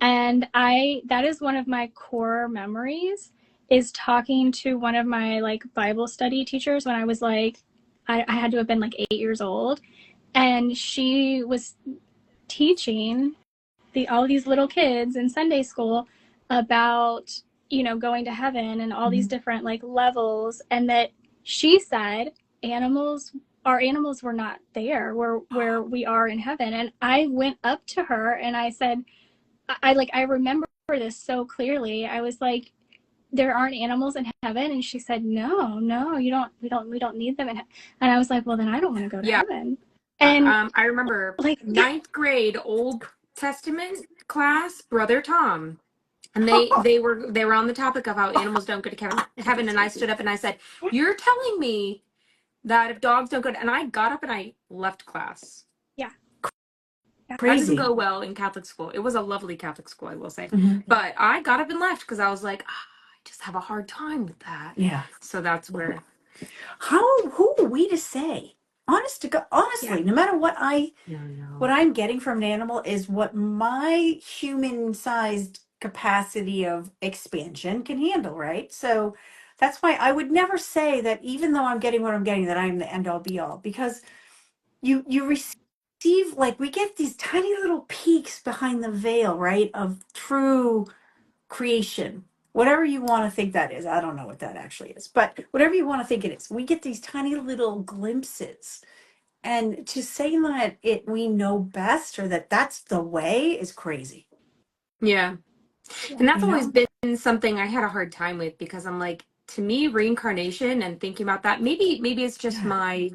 And that is one of my core memories, is talking to one of my like Bible study teachers when I was like, I had to have been like 8 years old. And she was teaching all these little kids in Sunday school about, going to heaven and all these different like levels, and that she said our animals were not there where we are in heaven. And I went up to her and I said, I remember this so clearly. I was like, there aren't animals in heaven. And she said, no, we don't need them and I was like, well, then I don't want to go to heaven. And I remember like 9th grade Old Testament class, Brother Tom, and they were on the topic of how animals don't go to heaven, and I stood up and I said, "You're telling me that if dogs don't go to," and I got up and I left class. Yeah. That didn't go well in Catholic school. It was a lovely Catholic school, I will say, but I got up and left because I was like, I just have a hard time with that. Yeah. So that's where. Who are we to say? Honestly, no matter what I'm getting from an animal is what my human-sized capacity of expansion can handle, right? So that's why I would never say that, even though I'm getting what I'm getting, that I'm the end all be all, because you receive, like, we get these tiny little peeks behind the veil, right, of true creation. Whatever you want to think that is. I don't know what that actually is, but whatever you want to think it is, we get these tiny little glimpses. And to say that we know best, or that that's the way, is crazy. Yeah. And that's always been something I had a hard time with, because I'm like, to me, reincarnation and thinking about that, maybe it's just my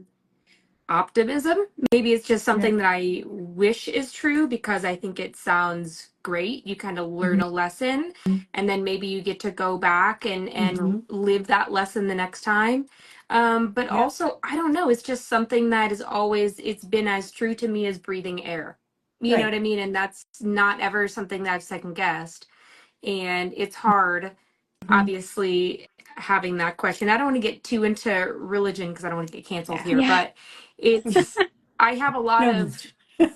optimism. Maybe it's just something that I wish is true, because I think it sounds great. You kind of learn a lesson, and then maybe you get to go back and live that lesson the next time. But also, I don't know, it's just something that is always, it's been as true to me as breathing air. You know what I mean? And that's not ever something that I've second guessed. And it's hard, obviously, having that question. I don't want to get too into religion because I don't want to get canceled here, but it's, I have a lot of, I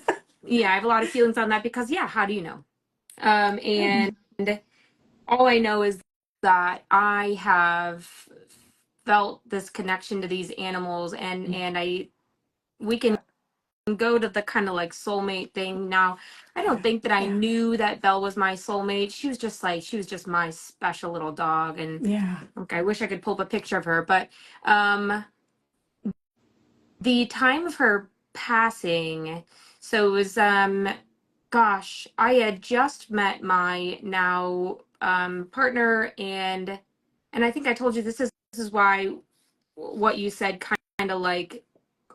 have a lot of feelings on that, because how do you know? And all I know is that I have felt this connection to these animals, and we can go to the kind of like soulmate thing. Now, I don't think that I knew that Belle was my soulmate. She was just my special little dog. And okay, I wish I could pull up a picture of her, but the time of her passing, so it was gosh, I had just met my now partner, and I think I told you this is why what you said kind of like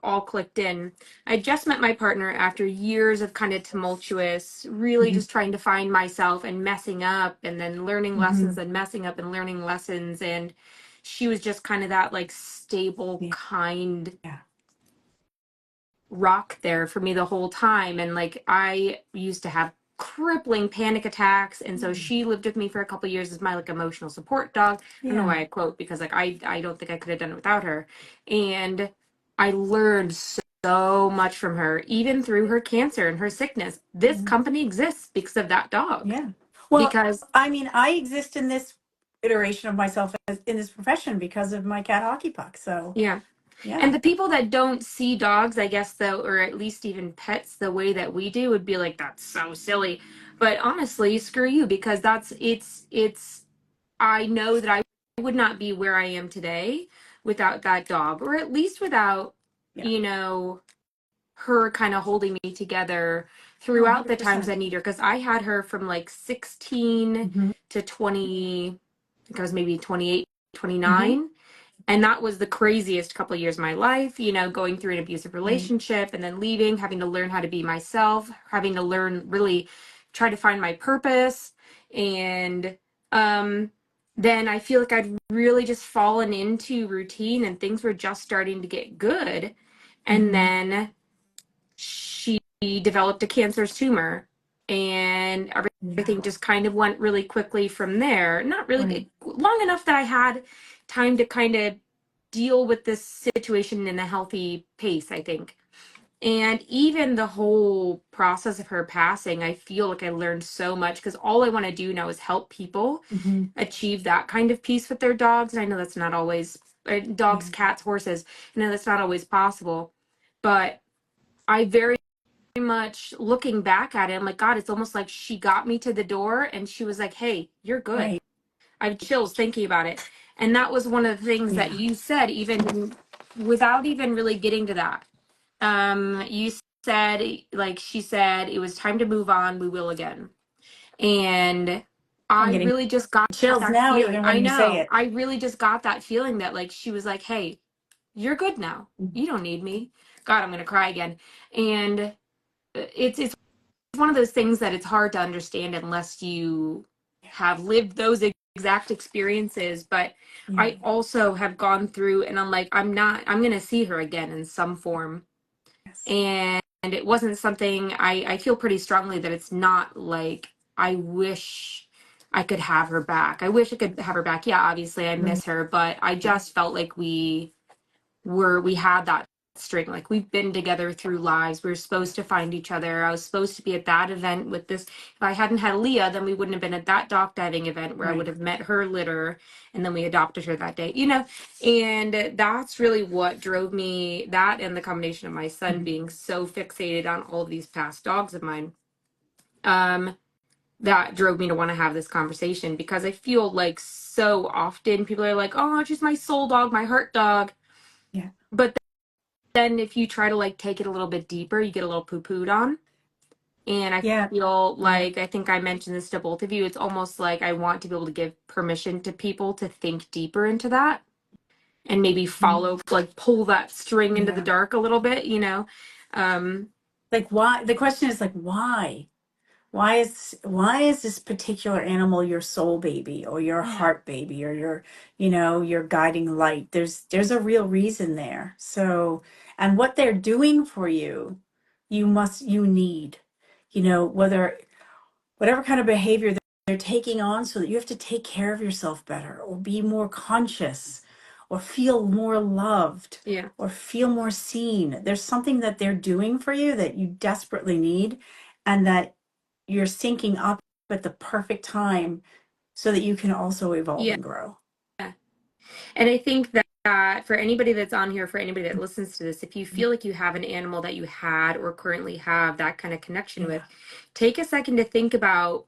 all clicked in. I just met my partner after years of kind of tumultuous, really just trying to find myself and messing up, and then learning lessons and messing up and learning lessons. And she was just kind of that like stable, kind rock there for me the whole time. And like, I used to have crippling panic attacks, and so she lived with me for a couple of years as my like emotional support dog. I don't know why I quote, because like I don't think I could have done it without her. And I learned so much from her, even through her cancer and her sickness. This company exists because of that dog. Well, because I mean, I exist in this iteration of myself in this profession because of my cat Hockey Puck. So and the people that don't see dogs, I guess, though, or at least even pets, the way that we do, would be like, that's so silly. But honestly, screw you, because it's I know that I would not be where I am today without that dog, or at least without, her kind of holding me together throughout the times I need her. Because I had her from like 16 to 20, I think I was maybe 28, 29. And that was the craziest couple of years of my life, going through an abusive relationship and then leaving, having to learn how to be myself, having to learn, really try to find my purpose. And then I feel like I'd really just fallen into routine, and things were just starting to get good. And then she developed a cancerous tumor, and everything just kind of went really quickly from there. Not really long enough that I had time to kind of deal with this situation in a healthy pace, I think. And even the whole process of her passing, I feel like I learned so much, because all I want to do now is help people achieve that kind of peace with their dogs. And I know that's not always dogs, cats, horses. I know that's not always possible, but I very much looking back at it, I'm like, God, it's almost like she got me to the door and she was like, hey, you're good. Right. I have chills thinking about it. And that was one of the things that Yeah. you said, even without even really getting to that. You said, like she said, it was time to move on. We will again. And I'm I getting really just got chills that now, feeling. even I when you say know. it. I really just got that feeling that like she was like, hey, you're good now. You don't need me. God, I'm gonna cry again. And it's one of those things that it's hard to understand unless you have lived those exact experiences. But Yeah. I also have gone through and I'm going to see her again in some form. Yes. And it wasn't something I feel pretty strongly that it's not like I wish I could have her back. I wish I could have her back. Yeah, obviously I miss her, but I just felt like we had that string. Like we've been together through lives. We were supposed to find each other. I was supposed to be at that event with this. If I hadn't had Leah, then we wouldn't have been at that dock diving event where I would have met her litter and then we adopted her that day, and that's really what drove me, that and the combination of my son being so fixated on all of these past dogs of mine. That drove me to want to have this conversation because I feel like so often people are like, oh, she's my soul dog, my heart dog. Yeah. But then if you try to like take it a little bit deeper, you get a little poo-pooed on. And I feel like, I think I mentioned this to both of you, it's almost like I want to be able to give permission to people to think deeper into that and maybe follow, like pull that string into the dark a little bit, Like why? The question is like, why? Why is this particular animal your soul baby or your heart baby or your guiding light? There's a real reason there. So, and what they're doing for you, you need, whatever kind of behavior they're taking on, so that you have to take care of yourself better or be more conscious or feel more loved Yeah. or feel more seen. There's something that they're doing for you that you desperately need, and that you're syncing up at the perfect time so that you can also evolve and grow. Yeah. And I think that for anybody that's on here, for anybody that listens to this, if you feel like you have an animal that you had or currently have that kind of connection with, take a second to think about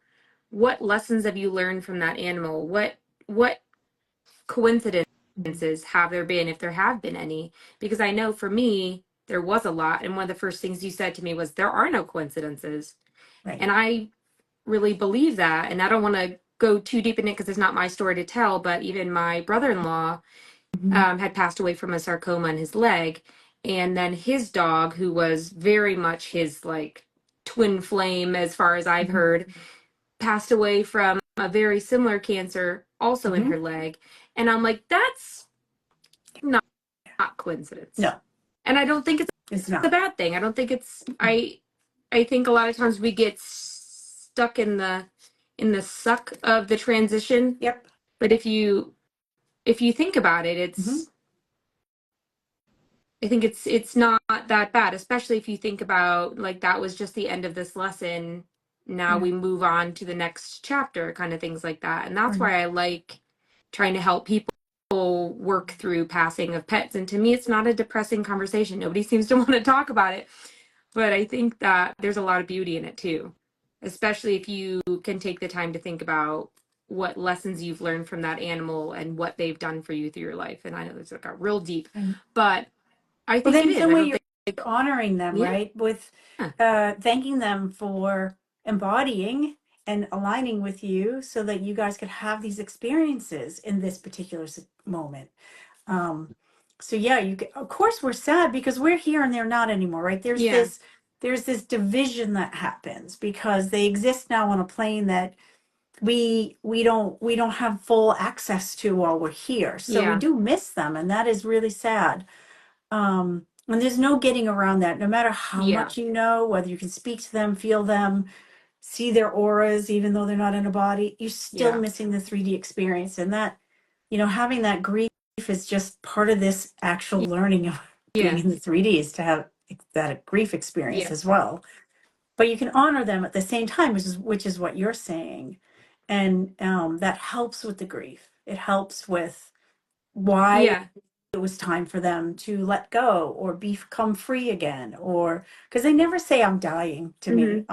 what lessons have you learned from that animal? What coincidences have there been, if there have been any? Because I know for me, there was a lot. And one of the first things you said to me was, there are no coincidences. Right. And I really believe that. And I don't want to go too deep in it because it's not my story to tell, but even my brother-in-law had passed away from a sarcoma in his leg. And then his dog, who was very much his like twin flame, as far as I've heard, passed away from a very similar cancer also in her leg. And I'm like, that's not coincidence. No, And I don't think it's it's a not. bad thing. I don't think it's I think a lot of times we get stuck in the suck of the transition. Yep. But if you think about it, it's I think it's not that bad, especially if you think about like that was just the end of this lesson. Now we move on to the next chapter, kind of things like that. And that's why I like trying to help people work through passing of pets. And to me, it's not a depressing conversation. Nobody seems to want to talk about it. But I think that there's a lot of beauty in it too, especially if you can take the time to think about what lessons you've learned from that animal and what they've done for you through your life. And I know it's like a real deep, but I think it is. Then I when don't you're think honoring them, right, with thanking them for embodying and aligning with you so that you guys could have these experiences in this particular moment. So yeah, of course we're sad because we're here and they're not anymore, right? There's this division that happens because they exist now on a plane that we don't have full access to while we're here. So we do miss them, and that is really sad. And there's no getting around that, no matter how much you know, whether you can speak to them, feel them, see their auras, even though they're not in a body, you're still missing the 3D experience. And that, having that grief is just part of this actual learning of being in the 3D, is to have that grief experience as well. But you can honor them at the same time, which is what you're saying. And that helps with the grief. It helps with why was time for them to let go or become free again, or because they never say I'm dying to me.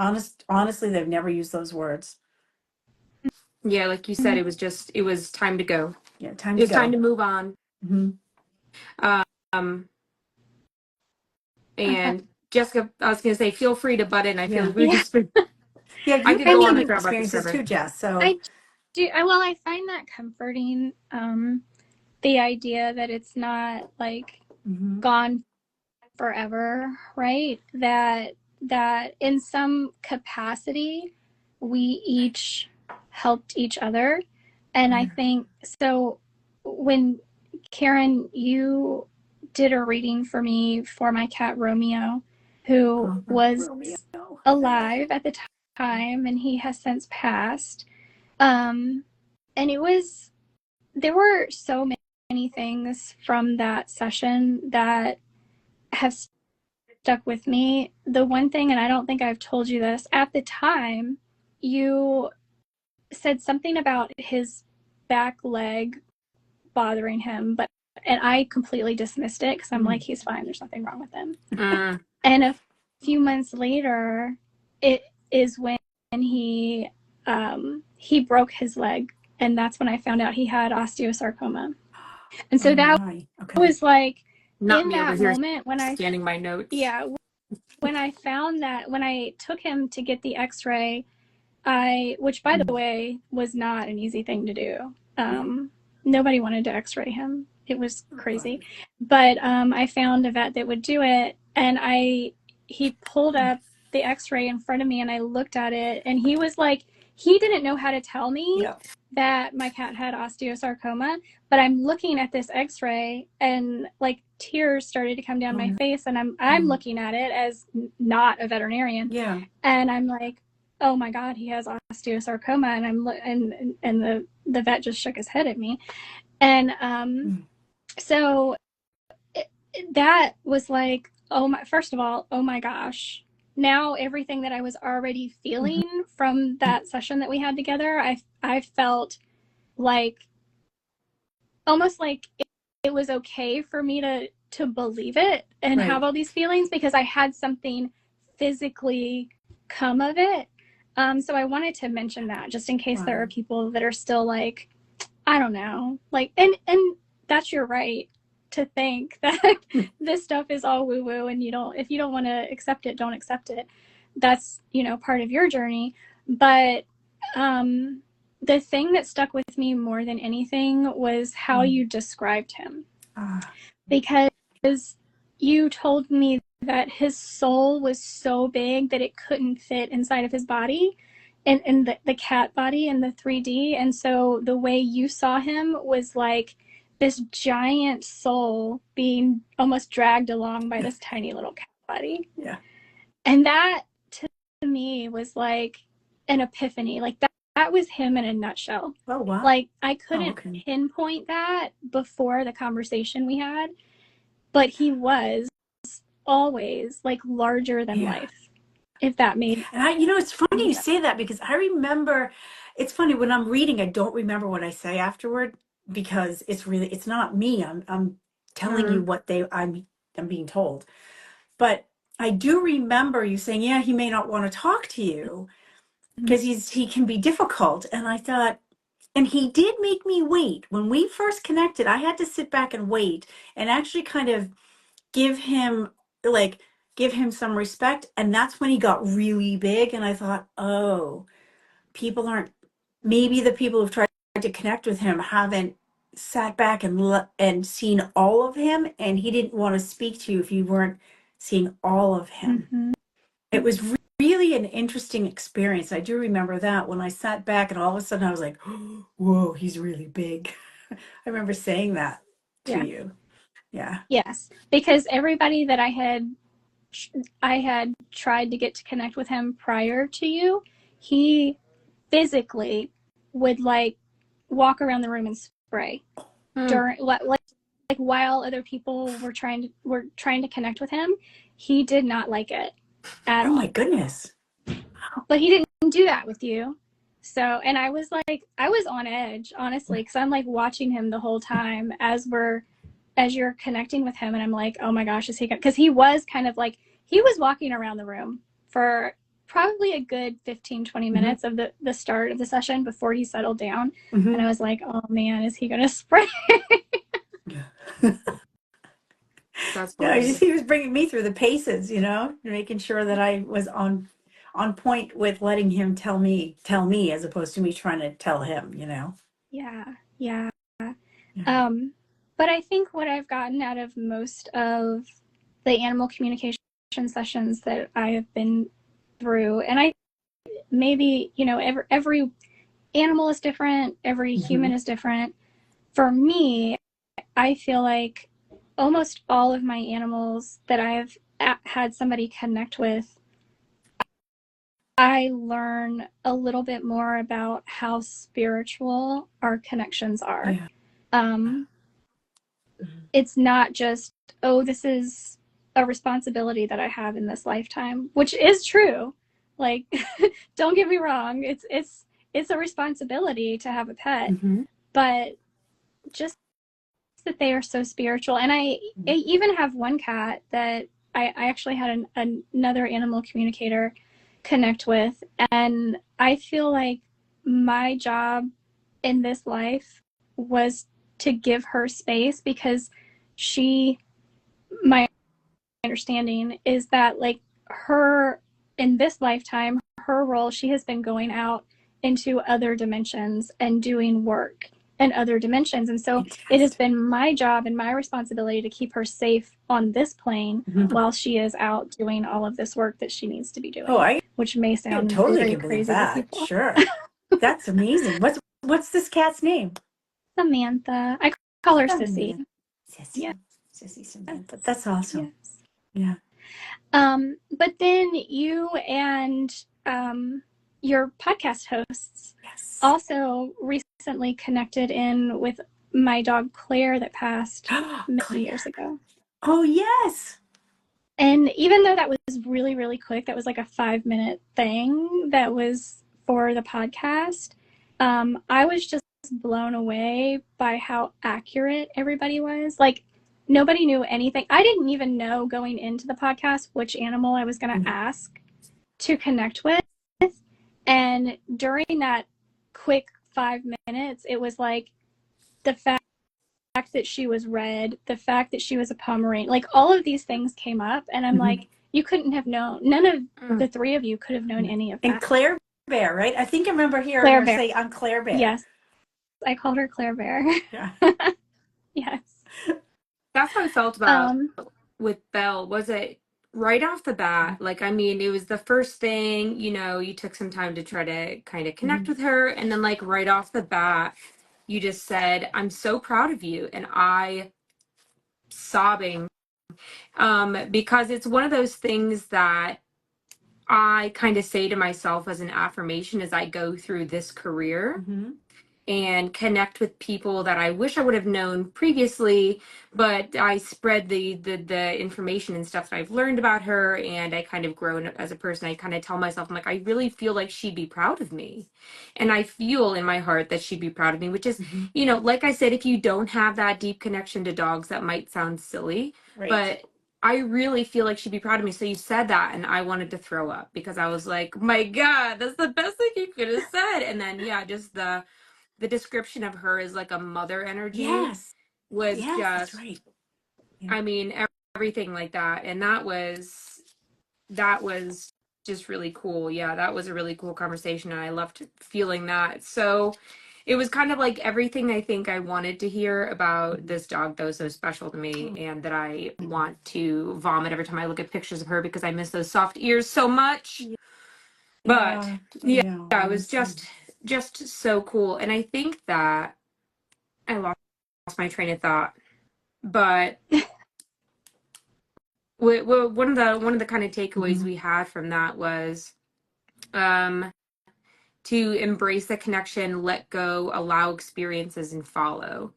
Honestly, they've never used those words. Yeah, like you said, it was time to go. Yeah, time It to was go. time to move on. Um, and Jessica, I was going to say, feel free to butt in. I feel like we just, Yeah, I you've could had go on some and talk about this experiences forever. too, Jess. So I do. Well, I find that comforting. The idea that it's not like gone forever, right? That in some capacity we each helped each other. And I think so when Karen, you did a reading for me for my cat Romeo, who was alive at the time and he has since passed. And there were so many things from that session that have stuck with me. The one thing, and I don't think I've told you this, at the time, you said something about his back leg bothering him, and I completely dismissed it because I'm like, he's fine. There's nothing wrong with him. And a few months later, it is when he broke his leg, and that's when I found out he had osteosarcoma. And so that was like, not in me over that here moment when I scanning my notes. Yeah, when I found that, when I took him to get the X-ray, which by the way was not an easy thing to do. Nobody wanted to X-ray him. It was crazy, but I found a vet that would do it, and he pulled up the X-ray in front of me, and I looked at it, and he was like, he didn't know how to tell me that my cat had osteosarcoma, but I'm looking at this X-ray, and like tears started to come down my face, and I'm looking at it as not a veterinarian, and I'm like, oh my God, he has osteosarcoma, and the vet just shook his head at me, and so that was like, first of all, oh my gosh, now everything that I was already feeling from that session that we had together, I felt like almost like it was okay for me to believe it and have all these feelings because I had something physically come of it. So I wanted to mention that just in case there are people that are still like, I don't know, like, and that's your right to think that this stuff is all woo woo, and if you don't want to accept it, don't accept it. That's, part of your journey. But the thing that stuck with me more than anything was how you described him, because you told me that his soul was so big that it couldn't fit inside of his body, and the cat body in the 3D. And so the way you saw him was like this giant soul being almost dragged along by this tiny little cat body. And that to me was like an epiphany. Like that was him in a nutshell. Like I couldn't pinpoint that before the conversation we had, but he was always like larger than life. If that made And it's funny you say that, because I remember, it's funny when I'm reading, I don't remember what I say afterward, because it's not me. I'm telling you what I'm being told. But I do remember you saying, yeah, he may not want to talk to you because he can be difficult. And I thought, and he did make me wait. When we first connected, I had to sit back and wait and actually kind of give him some respect. And that's when he got really big. And I thought, oh, maybe the people who've tried to connect with him haven't sat back and seen all of him. And he didn't want to speak to you if you weren't seeing all of him. It was really an interesting experience. I do remember that when I sat back and all of a sudden I was like, whoa, he's really big. I remember saying that to you. Yeah. Yes, because everybody that I had tried to get to connect with him prior to you, he physically would like walk around the room and spray during like while other people were trying to connect with him. He did not like it at all. Oh my goodness. But he didn't do that with you. So, and I was on edge, honestly, because I'm like watching him the whole time as we're as you're connecting with him, and I'm like, oh my gosh, is he gonna, because he was kind of like, he was walking around the room for probably a good 15-20 minutes of the start of the session before he settled down. And I was like, oh man, is he gonna spray? That's Yeah, funny. he was bringing me through the paces, making sure that I was on point with letting him tell me, as opposed to me trying to tell him. Yeah, yeah. Yeah. But I think what I've gotten out of most of the animal communication sessions that I have been through, and I maybe, every animal is different, every human is different. For me, I feel like almost all of my animals that I've had somebody connect with, I learn a little bit more about how spiritual our connections are. Yeah. It's not just, oh, this is a responsibility that I have in this lifetime, which is true. Like, don't get me wrong, it's a responsibility to have a pet, but just that they are so spiritual. And I even have one cat that I actually had another animal communicator connect with, and I feel like my job in this life was to give her space, because my understanding is that, like, her, in this lifetime, her role, she has been going out into other dimensions and doing work in other dimensions. And so it has been my job and my responsibility to keep her safe on this plane while she is out doing all of this work that she needs to be doing. Which may sound totally very can believe crazy to that. people. Sure. That's amazing. What's this cat's name? Samantha. I call her Sissy. Sissy. Yeah. Sissy Samantha. That's awesome. Yes. Yeah. But then you and your podcast hosts also recently connected in with my dog Claire that passed many years ago. Oh, yes. And even though that was really, really quick, that was like a 5-minute thing that was for the podcast, I was just blown away by how accurate everybody was. Like, nobody knew anything. I didn't even know going into the podcast which animal I was going to ask to connect with. And during that quick 5 minutes, it was like the fact that she was red, the fact that she was a Pomeranian, like all of these things came up. And I'm like, you couldn't have known, none of the three of you could have known any of that. And Claire Bear, right? I think I remember hearing her say, I'm Claire Bear. Yes. I called her Claire Bear. Yeah. Yes. That's how I felt about with Belle. Was it right off the bat? Like, I mean, it was the first thing, you took some time to try to kind of connect with her. And then, like, right off the bat, you just said, I'm so proud of you. And I sobbing, because it's one of those things that I kind of say to myself as an affirmation as I go through this career. And connect with people that I wish I would have known previously, but I spread the information and stuff that I've learned about her, and I kind of grown as a person. I kind of tell myself, I'm like, I really feel like she'd be proud of me. And I feel in my heart that she'd be proud of me, which is, like I said, if you don't have that deep connection to dogs, that might sound silly, but I really feel like she'd be proud of me. So you said that, and I wanted to throw up because I was like, my God, that's the best thing you could have said. And then, just the description of her as like a mother energy was just, that's right. I mean, everything like that. And that was just really cool. Yeah, that was a really cool conversation. And I loved feeling that. So it was kind of like everything I think I wanted to hear about this dog that was so special to me, and that I want to vomit every time I look at pictures of her because I miss those soft ears so much. But yeah, it was just so cool. And I think that I lost my train of thought, but one of the kind of takeaways we had from that was to embrace the connection, let go, allow experiences, and follow.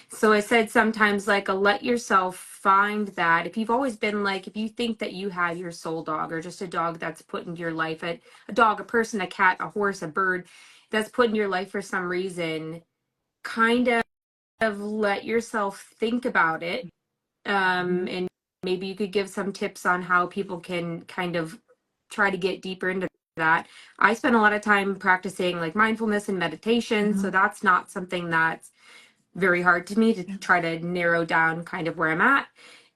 So I said sometimes, like, let yourself find that. If you've always been like, if you think that you have your soul dog, or just a dog that's put into your life, a dog, a person, a cat, a horse, a bird, that's put in your life for some reason, kind of of let yourself think about it. And maybe you could give some tips on how people can kind of try to get deeper into that. I spend a lot of time practicing like mindfulness and meditation, so that's not something that's very hard to me to try to narrow down kind of where I'm at,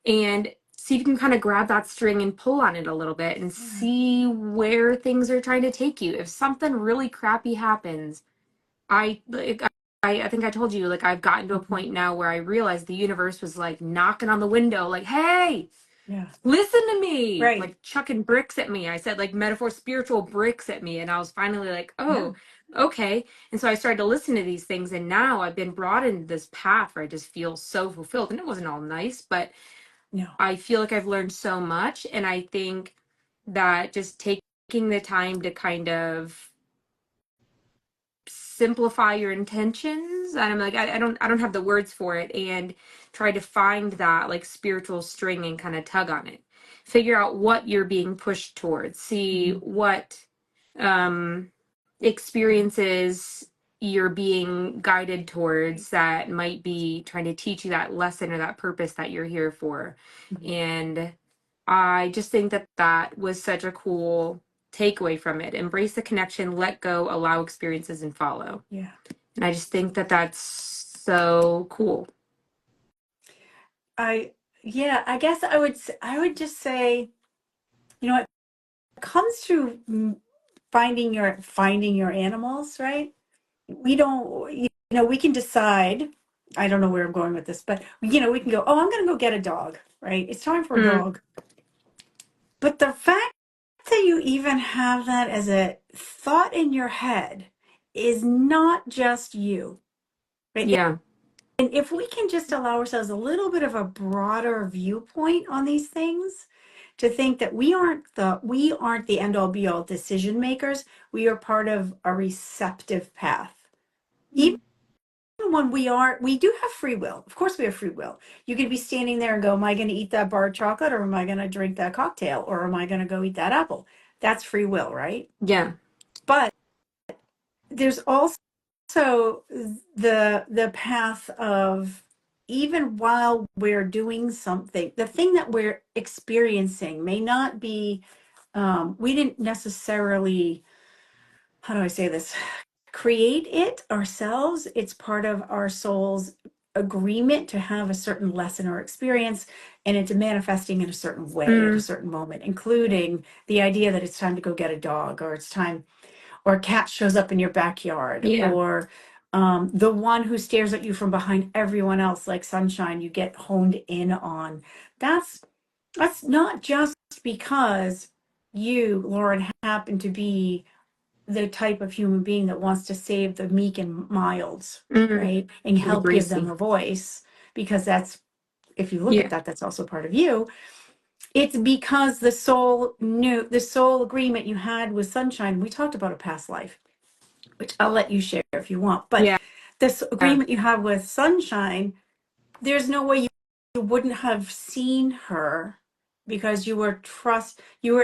and see if you can kind of grab that string and pull on it a little bit and see where things are trying to take you. If something really crappy happens, I think I told you, like, I've gotten to a point now where I realized the universe was like knocking on the window, like, hey, listen to me, Right. like chucking bricks at me. I said like metaphor, spiritual bricks at me. And I was finally like, oh, okay. And so I started to listen to these things. And now I've been brought into this path where I just feel so fulfilled. And it wasn't all nice, but I feel like I've learned so much. And I think that just taking the time to kind of simplify your intentions, and I'm like, I don't have the words for it, and try to find that like spiritual string and kind of tug on it, figure out what you're being pushed towards, see what experiences you're being guided towards that might be trying to teach you that lesson or that purpose that you're here for. And I just think that that was such a cool takeaway from it. Embrace the connection, let go, allow experiences, and follow. Yeah. And I just think that that's so cool. I guess I would just say, you know, it comes to finding your animals, right? We don't, we can decide, I don't know where I'm going with this, but we can go, oh, I'm going to go get a dog, right? It's time for a dog. But the fact that you even have that as a thought in your head is not just you, right? Yeah. And if we can just allow ourselves a little bit of a broader viewpoint on these things, to think that we aren't the end all be all decision makers, we are part of a receptive path. Even when we do have free will. Of course we have free will. You could be standing there and go, am I going to eat that bar of chocolate, or am I going to drink that cocktail, or am I going to go eat that apple? That's free will, right? Yeah. But there's also the path of, even while we're doing something, the thing that we're experiencing may not be, we didn't necessarily, how do I say this, create it ourselves. It's part of our soul's agreement to have a certain lesson or experience, and it's manifesting in a certain way at a certain moment, including the idea that it's time to go get a dog, or it's time, or a cat shows up in your backyard, or the one who stares at you from behind everyone else like sunshine, you get honed in on. That's not just because you, Lauren, happen to be the type of human being that wants to save the meek and milds, right? And help give them a voice, because that's, if you look at that, that's also part of you. It's because the soul agreement you had with sunshine, we talked about a past life, which I'll let you share if you want, but this agreement you have with sunshine, there's no way you wouldn't have seen her, because you were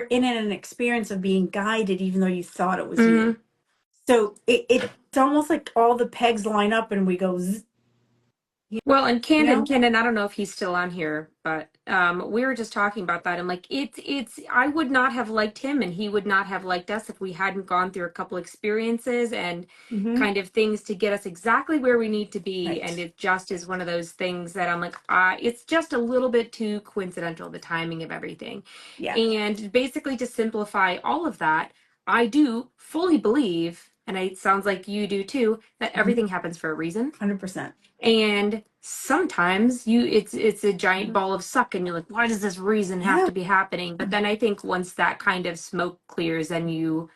in an experience of being guided, even though you thought it was you. So it's almost like all the pegs line up and we go zzz. Well, and Candon, I don't know if he's still on here, but we were just talking about that. And like, I would not have liked him, and he would not have liked us if we hadn't gone through a couple experiences and kind of things to get us exactly where we need to be. Right. And it just is one of those things that I'm like, it's just a little bit too coincidental, the timing of everything. Yeah. And basically, to simplify all of that, I do fully believe, and it sounds like you do too, that everything happens for a reason. 100%. And sometimes it's a giant ball of suck, and you're like, why does this reason have to be happening? But then I think once that kind of smoke clears, then you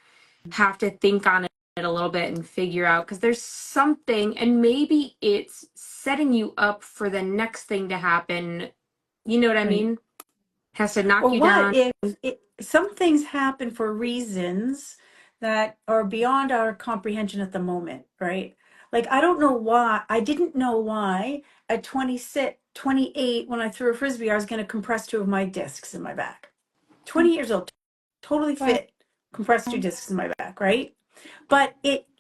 have to think on it a little bit and figure out, because there's something, and maybe it's setting you up for the next thing to happen. You know what I mean? Has to knock you down. If some things happen for reasons that are beyond our comprehension at the moment, right? Like, I didn't know why at 28, when I threw a Frisbee, I was going to compress 2 of my discs in my back. 20 years old, totally fit, compressed 2 discs in my back, right? But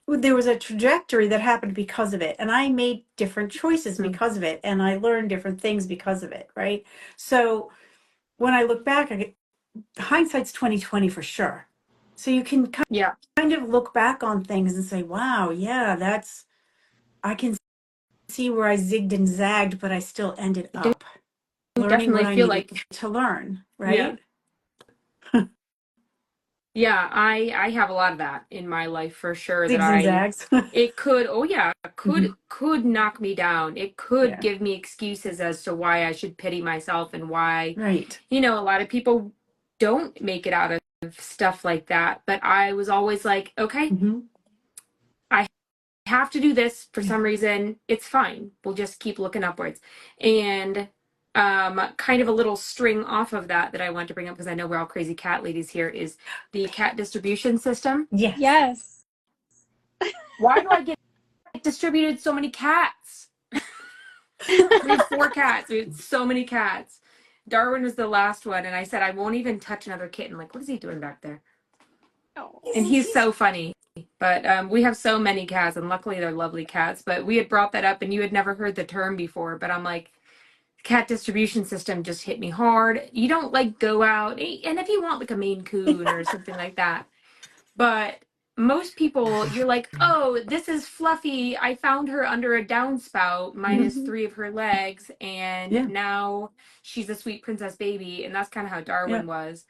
there was a trajectory that happened because of it. And I made different choices because of it. And I learned different things because of it. Right. So when I look back, hindsight's 2020 for sure. So you can kind of look back on things and say, wow, yeah, I can see where I zigged and zagged, but I still ended up learning what I needed to learn. Right. Yeah, I have a lot of that in my life for sure. Zigs and zags. It could, could knock me down. It could give me excuses as to why I should pity myself and why, Right. a lot of people don't make it out of stuff like that. But I was always like, okay, I have to do this for some reason. It's fine. We'll just keep looking upwards. And kind of a little string off of that I want to bring up, because I know we're all crazy cat ladies here, is the cat distribution system. Yes. Why do I get distributed so many cats? We have 4 cats. We have so many cats. Darwin was the last one, and I said I won't even touch another kitten. Like, what is he doing back there? Oh. And he's so funny. But we have so many cats, and luckily they're lovely cats. But we had brought that up, and you had never heard the term before. But I'm like, cat distribution system just hit me hard. You don't like go out, and if you want like a Maine Coon or something like that. But most people, you're like, oh, this is Fluffy. I found her under a downspout minus 3 of her legs, and now she's a sweet princess baby. And that's kind of how Darwin was.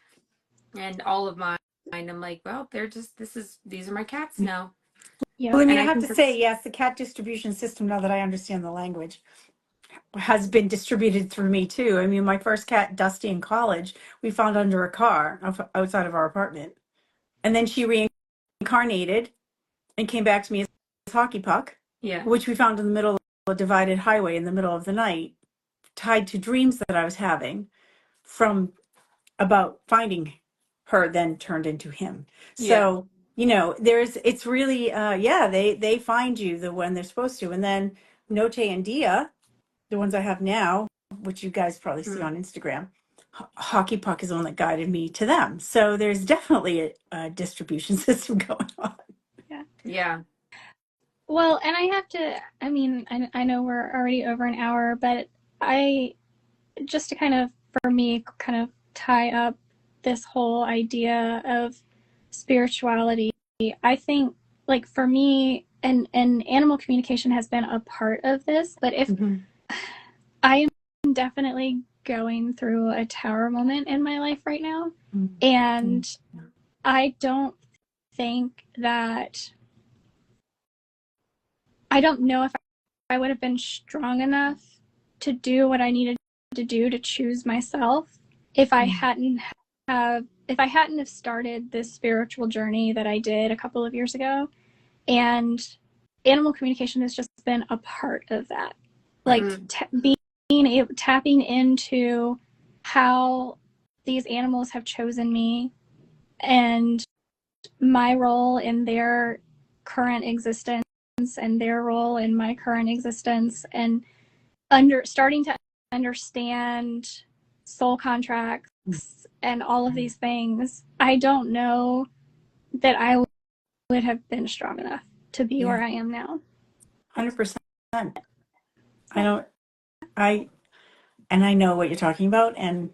And all of mine, I'm like, well, these are my cats now. Well, I mean, I have to say, yes, the cat distribution system, now that I understand the language, has been distributed through me too. I mean, my first cat, Dusty, in college, we found under a car outside of our apartment. And then she reincarnated and came back to me as Hockey Puck, which we found in the middle of a divided highway in the middle of the night, tied to dreams that I was having from about finding her, then turned into him. So, it's really, they find you when they're supposed to. And then Note and Dia, the ones I have now, which you guys probably see on Instagram, Hockey Puck is the one that guided me to them. So there's definitely a distribution system going on. Yeah. Well, and I know we're already over an hour, but just to kind of tie up this whole idea of spirituality, I think, like, for me, and animal communication has been a part of this, but if I am definitely going through a tower moment in my life right now, and I don't think that, I don't know if I would have been strong enough to do what I needed to do to choose myself if I hadn't have started this spiritual journey that I did a couple of years ago. And animal communication has just been a part of that. Like tapping into how these animals have chosen me and my role in their current existence and their role in my current existence, and starting to understand soul contracts and all of these things. I don't know that I would have been strong enough to be where I am now. 100%. I know what you're talking about, and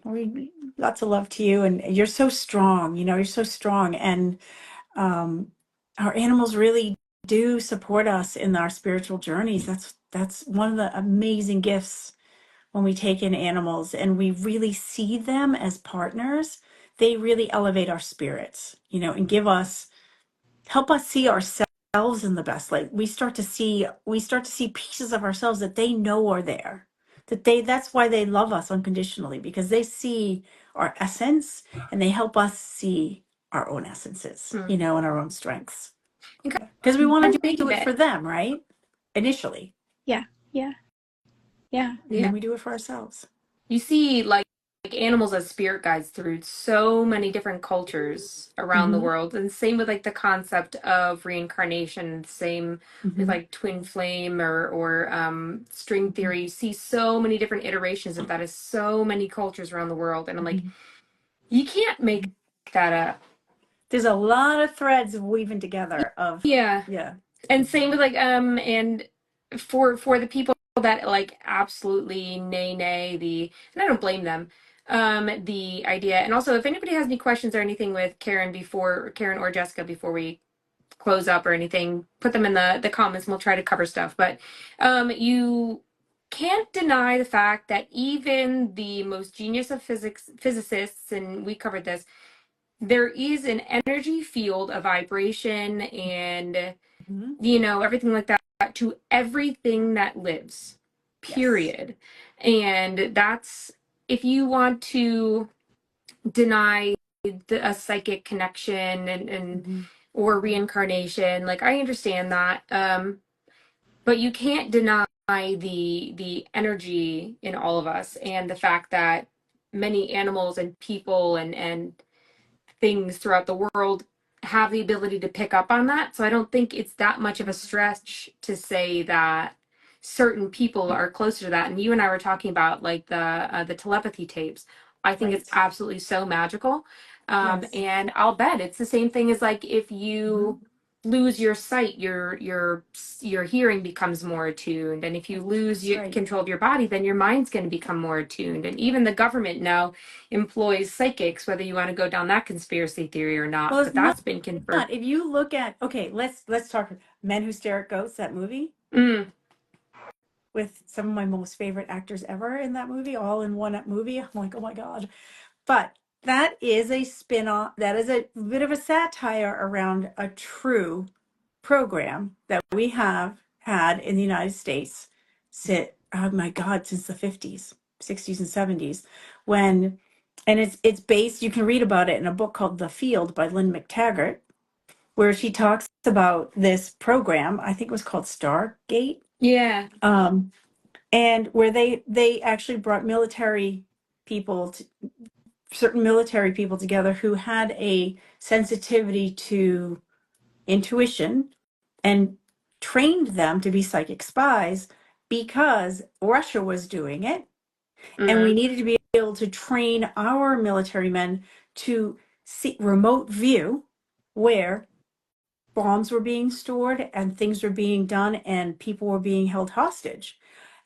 lots of love to you. And you're so strong, you're so strong. And our animals really do support us in our spiritual journeys. That's one of the amazing gifts when we take in animals and we really see them as partners. They really elevate our spirits, and help us see ourselves in the best light. We start to see pieces of ourselves that they know are there. That's why they love us unconditionally, because they see our essence and they help us see our own essences, and our own strengths. Because we want to do it for them, right? Initially. Yeah. And then we do it for ourselves. You see, like animals as spirit guides through so many different cultures around the world, and same with like the concept of reincarnation, same with like twin flame or string theory. You see so many different iterations of that in so many cultures around the world, and I'm like, you can't make that up. There's a lot of threads woven together of And same with like and for the people that like absolutely nay the, and I don't blame them, the idea. And also if anybody has any questions or anything with Karen or Jessica before we close up or anything, put them in the comments and we'll try to cover stuff. But you can't deny the fact that even the most genius of physicists, and we covered this, there is an energy field, a vibration, and everything like that to everything that lives, period. And that's, if you want to deny a psychic connection and or reincarnation, like I understand that, but you can't deny the energy in all of us, and the fact that many animals and people and things throughout the world have the ability to pick up on that. So I don't think it's that much of a stretch to say that certain people are closer to that. And you and I were talking about like the telepathy tapes. I think it's absolutely so magical. And I'll bet it's the same thing as like if you lose your sight, your hearing becomes more attuned. And if you lose your control of your body, then your mind's going to become more attuned. And even the government now employs psychics, whether you want to go down that conspiracy theory or not. Well, but that's been confirmed. if you look at, let's talk Men Who Stare at Ghosts, that movie. With some of my most favorite actors ever in that movie, all in one movie. I'm like, oh my God. But that is a spin-off, that is a bit of a satire around a true program that we have had in the United States since, oh my God, since the 50s, 60s and 70s, and it's based, you can read about it in a book called The Field by Lynn McTaggart, where she talks about this program. I think it was called Stargate. Yeah. And where they actually brought certain military people together who had a sensitivity to intuition, and trained them to be psychic spies because Russia was doing it. And we needed to be able to train our military men to see remote view where bombs were being stored and things were being done and people were being held hostage.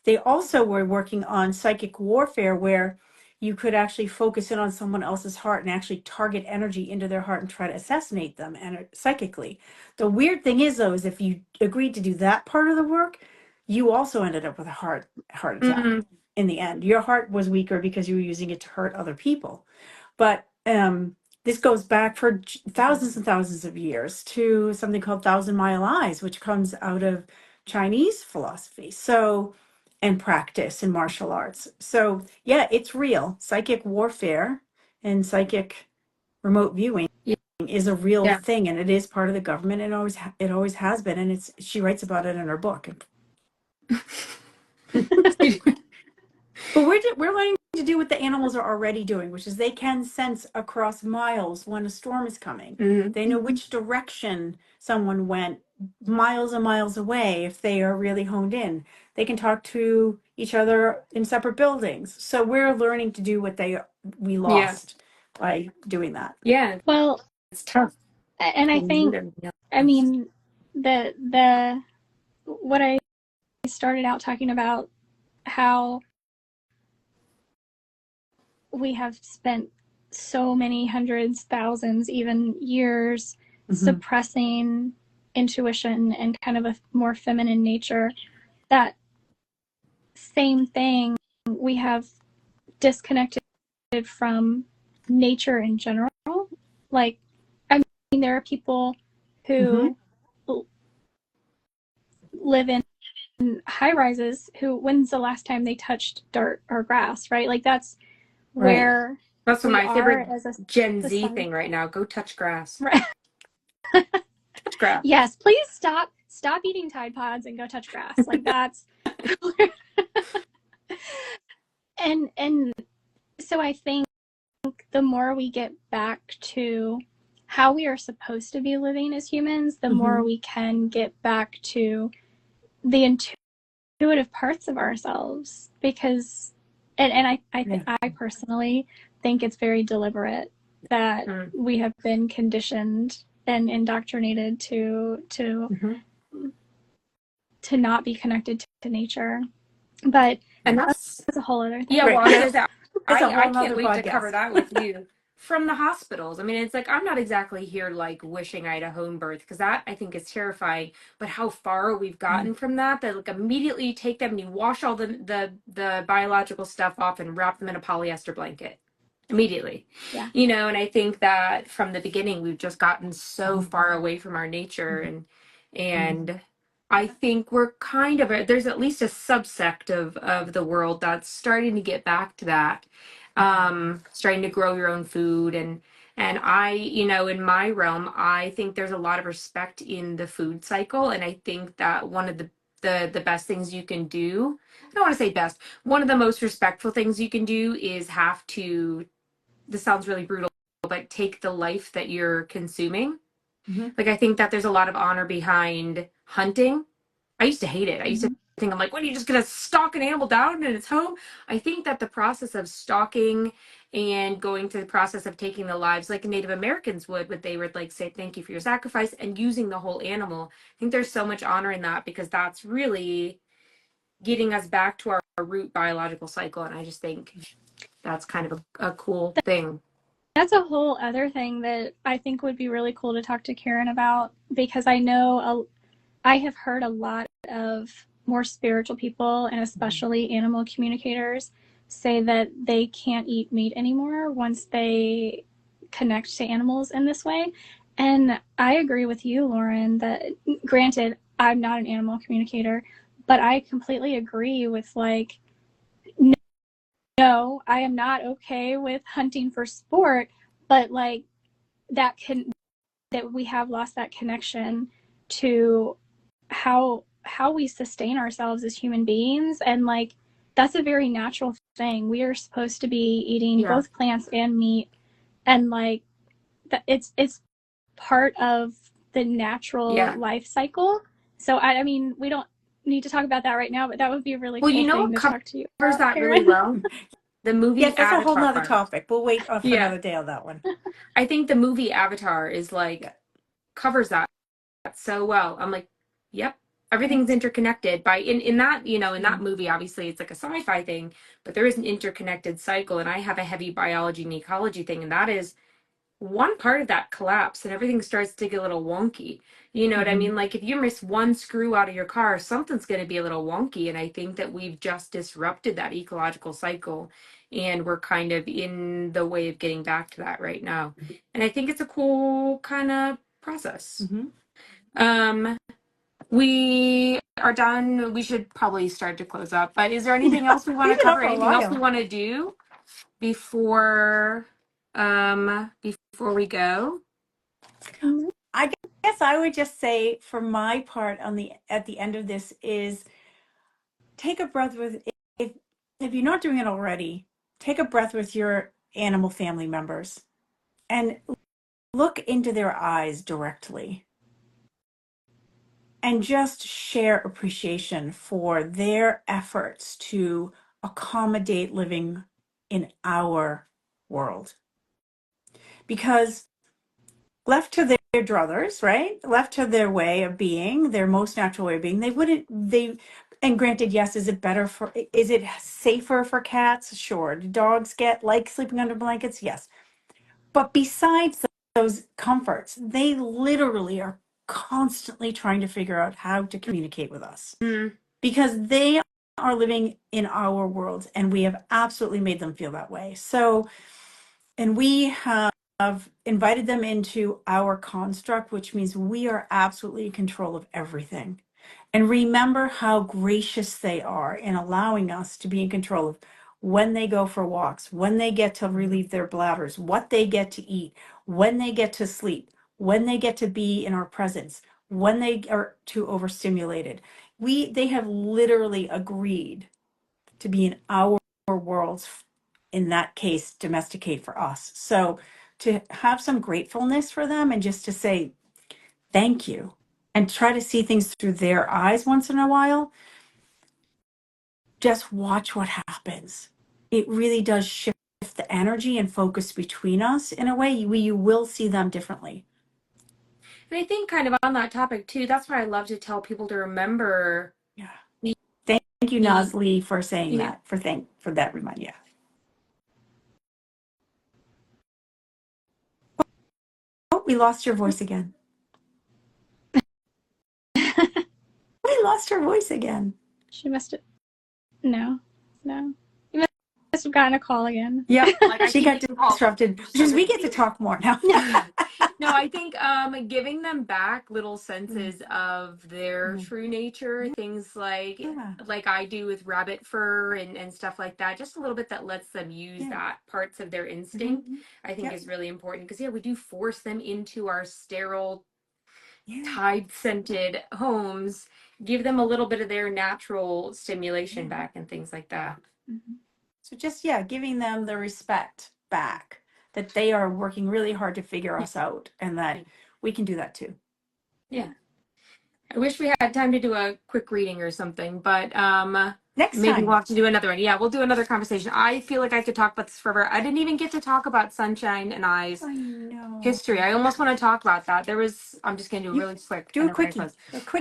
They also were working on psychic warfare, where you could actually focus in on someone else's heart and actually target energy into their heart and try to assassinate them psychically. The weird thing is, though, is if you agreed to do that part of the work, you also ended up with a heart attack in the end. Your heart was weaker because you were using it to hurt other people. But this goes back for thousands and thousands of years to something called Thousand Mile Eyes, which comes out of Chinese philosophy. So, and practice in martial arts. So yeah, it's real. Psychic warfare and psychic remote viewing is a real thing, and it is part of the government, and it always has been. And she writes about it in her book. But we're learning to do what the animals are already doing, which is they can sense across miles when a storm is coming. They know which direction someone went miles and miles away if they are really honed in. They can talk to each other in separate buildings. So we're learning to do what we lost by doing that. Yeah. Well, it's tough. And I think, I mean, what I started out talking about, how we have spent so many hundreds, thousands, even years suppressing intuition and kind of a more feminine nature. That same thing, we have disconnected from nature in general. Like, I mean, there are people who live in high rises who, when's the last time they touched dirt or grass, right? Like, that's where that's my favorite Gen Z society thing right now. Go touch grass. Right. Touch grass. Yes, please stop eating Tide Pods and go touch grass. Like, that's and so I think the more we get back to how we are supposed to be living as humans, the more we can get back to the intuitive parts of ourselves. Because and I personally think it's very deliberate that we have been conditioned and indoctrinated to to not be connected to nature. But And that's a whole other thing. yeah, well, I was gonna say, It's a I whole can't nother wait to podcast. cover that with you. From the hospitals. I mean, it's like I'm not exactly here like wishing I had a home birth because that I think is terrifying. But how far we've gotten from that like immediately you take them and you wash all the biological stuff off and wrap them in a polyester blanket immediately. Yeah. You know, and I think that from the beginning we've just gotten so far away from our nature and I think we're kind of there's at least a subsect of the world that's starting to get back to that, starting to grow your own food and I, you know, in my realm, I think there's a lot of respect in the food cycle, and I think that one of the best things you can do, I don't want to say best, one of the most respectful things you can do is have to. This sounds really brutal, but take the life that you're consuming. Like I think that there's a lot of honor behind hunting. I used to hate it. I used to think I'm like, what are you just gonna stalk an animal down in its home? I think that the process of stalking and going through the process of taking the lives like Native Americans would, but they would like say thank you for your sacrifice and using the whole animal. I think there's so much honor in that because that's really getting us back to our root biological cycle. And I just think that's kind of a cool thing. That's a whole other thing that I think would be really cool to talk to Karen about, because I know I have heard a lot of more spiritual people, and especially animal communicators, say that they can't eat meat anymore once they connect to animals in this way. And I agree with you, Lauren, that granted, I'm not an animal communicator, but I completely agree with like, no, I am not okay with hunting for sport, but like that we have lost that connection to how we sustain ourselves as human beings, and like that's a very natural thing. We are supposed to be eating both plants and meat, and like it's part of the natural life cycle. So I mean, we don't need to talk about that right now, but that would be a really cool thing to talk to you about, that Karen. really well. The movie Yes, that's Avatar. a whole nother topic. We'll wait for another day on that one. I think the movie Avatar is like covers that so well. I'm like, yep, everything's interconnected. By in that, you know, in that movie, obviously it's like a sci-fi thing, but there is an interconnected cycle. And I have a heavy biology and ecology thing, and that is one part of that collapse and everything starts to get a little wonky. You know what I mean? Like if you miss one screw out of your car, something's going to be a little wonky. And I think that we've just disrupted that ecological cycle and we're kind of in the way of getting back to that right now. And I think it's a cool kind of process. We are done. We should probably start to close up, but is there anything else we want to cover? Anything else we want to do before we go? I guess I would just say for my part at the end of this is take a breath with, if you're not doing it already, take a breath with your animal family members and look into their eyes directly and just share appreciation for their efforts to accommodate living in our world. Because left to their druthers, right? Left to their way of being, their most natural way of being, and granted, yes, is it safer for cats? Sure. Do dogs like sleeping under blankets? Yes. But besides those comforts, they literally are constantly trying to figure out how to communicate with us because they are living in our world and we have absolutely made them feel that way. So, and we have invited them into our construct, which means we are absolutely in control of everything. And remember how gracious they are in allowing us to be in control of when they go for walks, when they get to relieve their bladders, what they get to eat, when they get to sleep, when they get to be in our presence, when they are too overstimulated. They have literally agreed to be in our worlds, in that case, domesticate for us. So to have some gratefulness for them and just to say thank you and try to see things through their eyes once in a while, just watch what happens. It really does shift the energy and focus between us in a way you will see them differently. And I think kind of on that topic too, that's what I love to tell people to remember. Yeah. Thank you, Nazli, for saying that, for that reminder. Yeah. Oh, we lost your voice again. We lost her voice again. She must have. No. You must have gotten a call again. Yeah, Like she got disrupted. Because we get to talk more now. No, I think giving them back little senses of their true nature, things like I do with rabbit fur and stuff like that, just a little bit that lets them use that parts of their instinct, I think is really important. Because we do force them into our sterile, tide scented homes, give them a little bit of their natural stimulation back and things like that. So just, giving them the respect back that they are working really hard to figure us out, and that we can do that too. Yeah. I wish we had time to do a quick reading or something, but Next maybe time. we'll have to do another one. Yeah, we'll do another conversation. I feel like I could talk about this forever. I didn't even get to talk about Sunshine and I's history. I almost want to talk about that. I'm just going to do a really quick. Do a quickie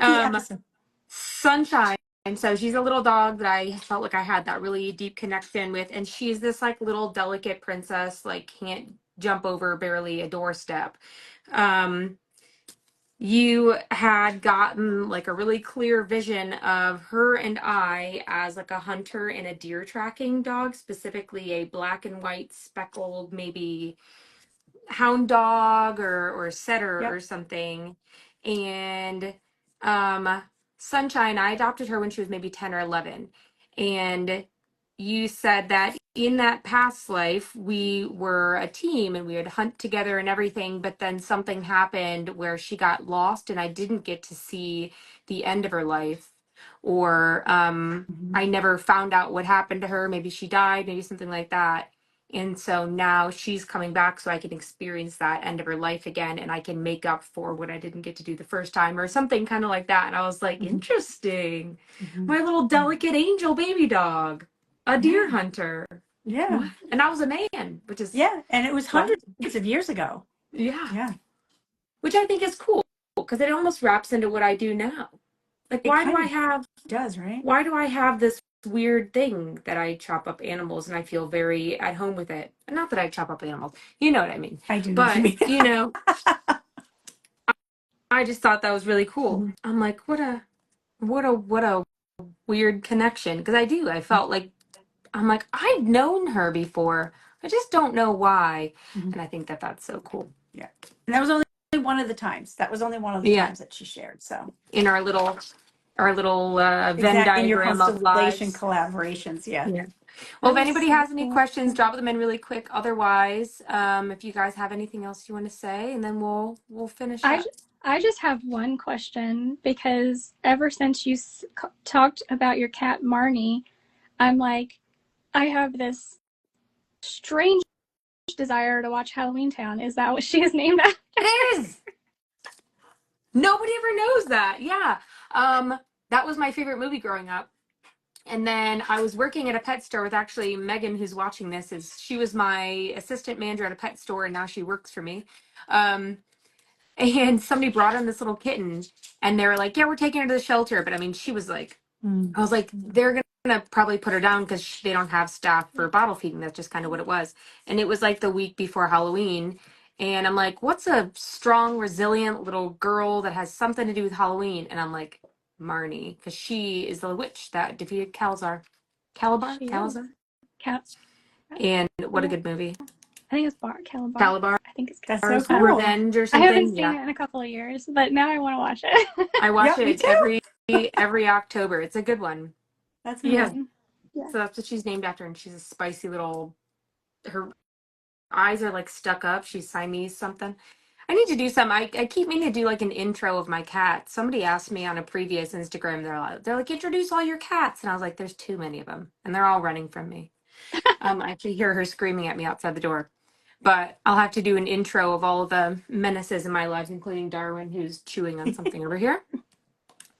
episode. Sunshine. And so she's a little dog that I felt like I had that really deep connection with. And she's this like little delicate princess, like can't jump over barely a doorstep. You had gotten like a really clear vision of her and I as like a hunter and a deer tracking dog, specifically a black and white speckled, maybe hound dog or setter or something. And Sunshine, I adopted her when she was maybe 10 or 11. And you said that in that past life, we were a team and we would hunt together and everything. But then something happened where she got lost and I didn't get to see the end of her life. Or I never found out what happened to her. Maybe she died, maybe something like that. And so now she's coming back so I can experience that end of her life again and I can make up for what I didn't get to do the first time or something kind of like that. And I was like, interesting. My little delicate angel baby dog, a deer hunter. Yeah. What? And I was a man, which is. Yeah. And it was hundreds of years ago. Yeah. Yeah. Which I think is cool because it almost wraps into what I do now. Like, why do I have. Does, right? Why do I have this weird thing that I chop up animals and I feel very at home with it? Not that I chop up animals, you know what I mean. I do. But I just thought that was really cool. I'm like, what a weird connection. Because I felt like I'm like, I've known her before. I just don't know why. And I think that that's so cool. Yeah. And that was only one of the times. That was only one of the times that she shared. So in our little Venn diagram in your constellation of collaborations. Yeah. Well, if anybody has any questions, drop them in really quick. Otherwise, if you guys have anything else you want to say, and then we'll finish up. I just have one question, because ever since you talked about your cat Marnie, I'm like, I have this strange desire to watch Halloween Town. Is that what she is named after? It is. Nobody ever knows that. Yeah. That was my favorite movie growing up. And then I was working at a pet store with actually Megan, who's watching this. She was my assistant manager at a pet store, and now she works for me. And somebody brought in this little kitten, and they were like, yeah, we're taking her to the shelter. But I mean, she was like, I was like, they're going to probably put her down because they don't have staff for bottle feeding. That's just kind of what it was. And it was like the week before Halloween. And I'm like, what's a strong, resilient little girl that has something to do with Halloween? And I'm like, Marnie, because she is the witch that defeated Calazar. Calazar? And what a good movie. I think it's Calabar. I think it's That's so cool. Revenge or something. I haven't seen it in a couple of years, but now I want to watch it. I watch it every October. It's a good one. That's good. Yeah. So that's what she's named after, and she's a spicy little. Her eyes are like stuck up. She's Siamese something. I need to do some. I keep meaning to do like an intro of my cat. Somebody asked me on a previous Instagram. They're like, introduce all your cats, and I was like, there's too many of them, and they're all running from me. I actually hear her screaming at me outside the door. But I'll have to do an intro of all of the menaces in my life, including Darwin, who's chewing on something over here.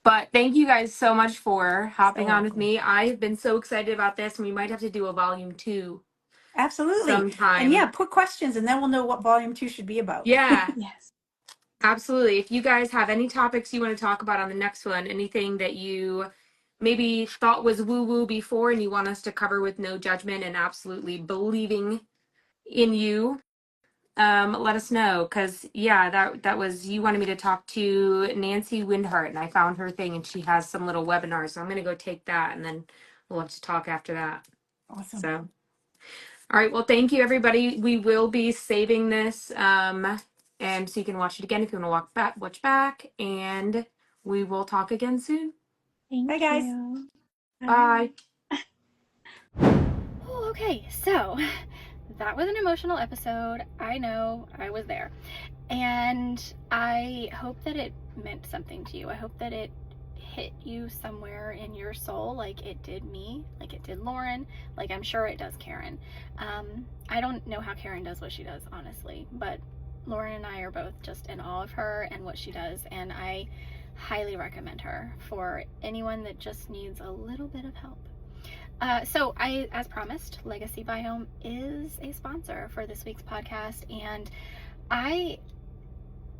But thank you guys so much for hopping on with me. I've been so excited about this, and we might have to do a volume 2. Absolutely. Sometime. And put questions, and then we'll know what volume 2 should be about. Yeah. Yes. Absolutely. If you guys have any topics you want to talk about on the next one, anything that you maybe thought was woo-woo before and you want us to cover with no judgment and absolutely believing in you, let us know. Because yeah, that was, you wanted me to talk to Nancy Windhart, and I found her thing, and she has some little webinars, so I'm going to go take that, and then we'll have to talk after that. Awesome. So all right, well, thank you, everybody. We will be saving this, and so you can watch it again if you want to watch back, and we will talk again soon. Thank Bye, guys. you. Bye. Oh, okay, so that was an emotional episode. I know, I was there. And I hope that it meant something to you. I hope that it hit you somewhere in your soul, like it did me, like it did Lauren, like I'm sure it does Karen. I don't know how Karen does what she does, honestly, but Lauren and I are both just in awe of her and what she does, and I highly recommend her for anyone that just needs a little bit of help. So as promised, Legacy Biome is a sponsor for this week's podcast, and I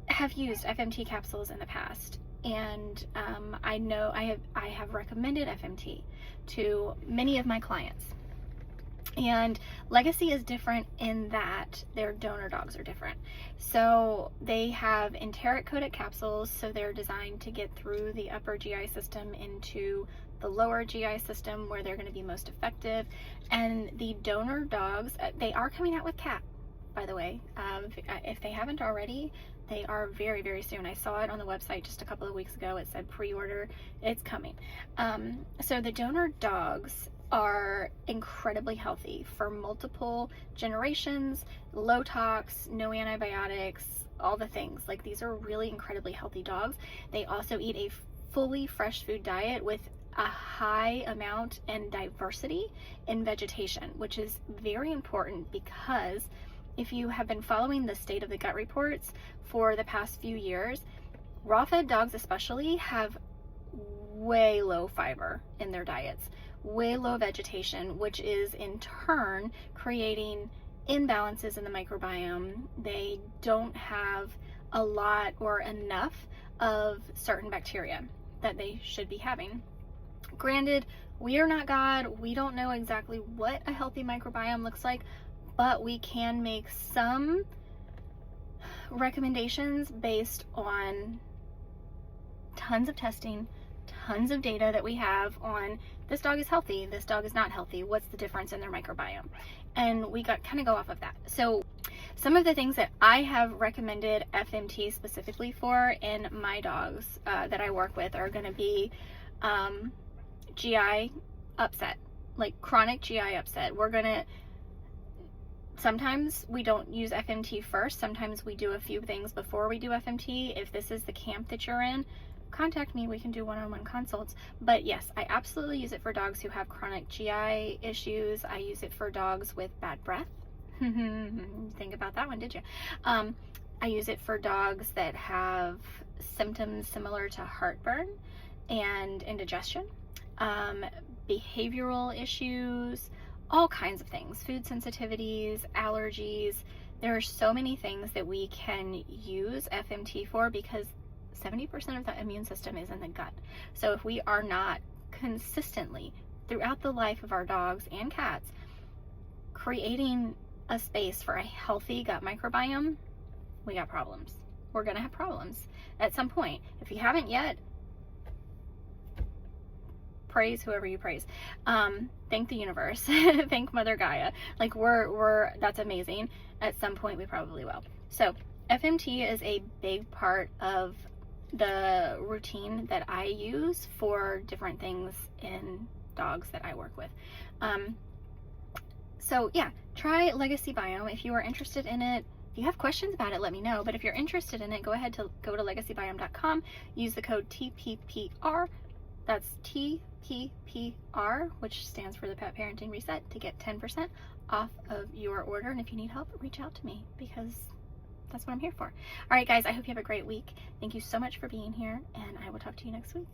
have used FMT capsules in the past, and I know I have recommended FMT to many of my clients. And Legacy is different in that their donor dogs are different. So they have enteric coated capsules, so they're designed to get through the upper GI system into the lower GI system where they're going to be most effective. And the donor dogs, they are coming out with cat, by the way. If they haven't already, they are very, very soon. I saw it on the website just a couple of weeks ago. It said pre-order. It's coming. So the donor dogs are incredibly healthy for multiple generations, low tox, no antibiotics, all the things. Like, these are really incredibly healthy dogs. They also eat a fully fresh food diet with a high amount and diversity in vegetation, which is very important because if you have been following the state of the gut reports for the past few years, raw fed dogs especially have way low fiber in their diets, way low vegetation, which is in turn creating imbalances in the microbiome. They don't have a lot or enough of certain bacteria that they should be having. Granted, we are not God. We don't know exactly what a healthy microbiome looks like, but we can make some recommendations based on tons of testing, tons of data that we have on this dog is healthy, this dog is not healthy, what's the difference in their microbiome, and we kind of go off of that. So some of the things that I have recommended FMT specifically for in my dogs that I work with are going to be GI upset, like chronic GI upset. Sometimes we don't use FMT first. Sometimes we do a few things before we do FMT. If this is the camp that you're in, contact me. We can do one-on-one consults. But yes, I absolutely use it for dogs who have chronic GI issues. I use it for dogs with bad breath. Think about that one, did you? I use it for dogs that have symptoms similar to heartburn and indigestion, behavioral issues, all kinds of things, food sensitivities, allergies. There are so many things that we can use FMT for because 70% of the immune system is in the gut. So if we are not consistently throughout the life of our dogs and cats creating a space for a healthy gut microbiome, we got problems. We're gonna have problems at some point. If you haven't yet, praise whoever you praise. Thank the universe. Thank Mother Gaia. Like, that's amazing. At some point we probably will. So FMT is a big part of the routine that I use for different things in dogs that I work with. So yeah, try Legacy Biome if you are interested in it. If you have questions about it, let me know. But if you're interested in it, go ahead to go to legacybiome.com, use the code TPPR. That's TPPR, which stands for the Pet Parenting Reset, to get 10% off of your order. And if you need help, reach out to me because that's what I'm here for. All right, guys, I hope you have a great week. Thank you so much for being here, and I will talk to you next week.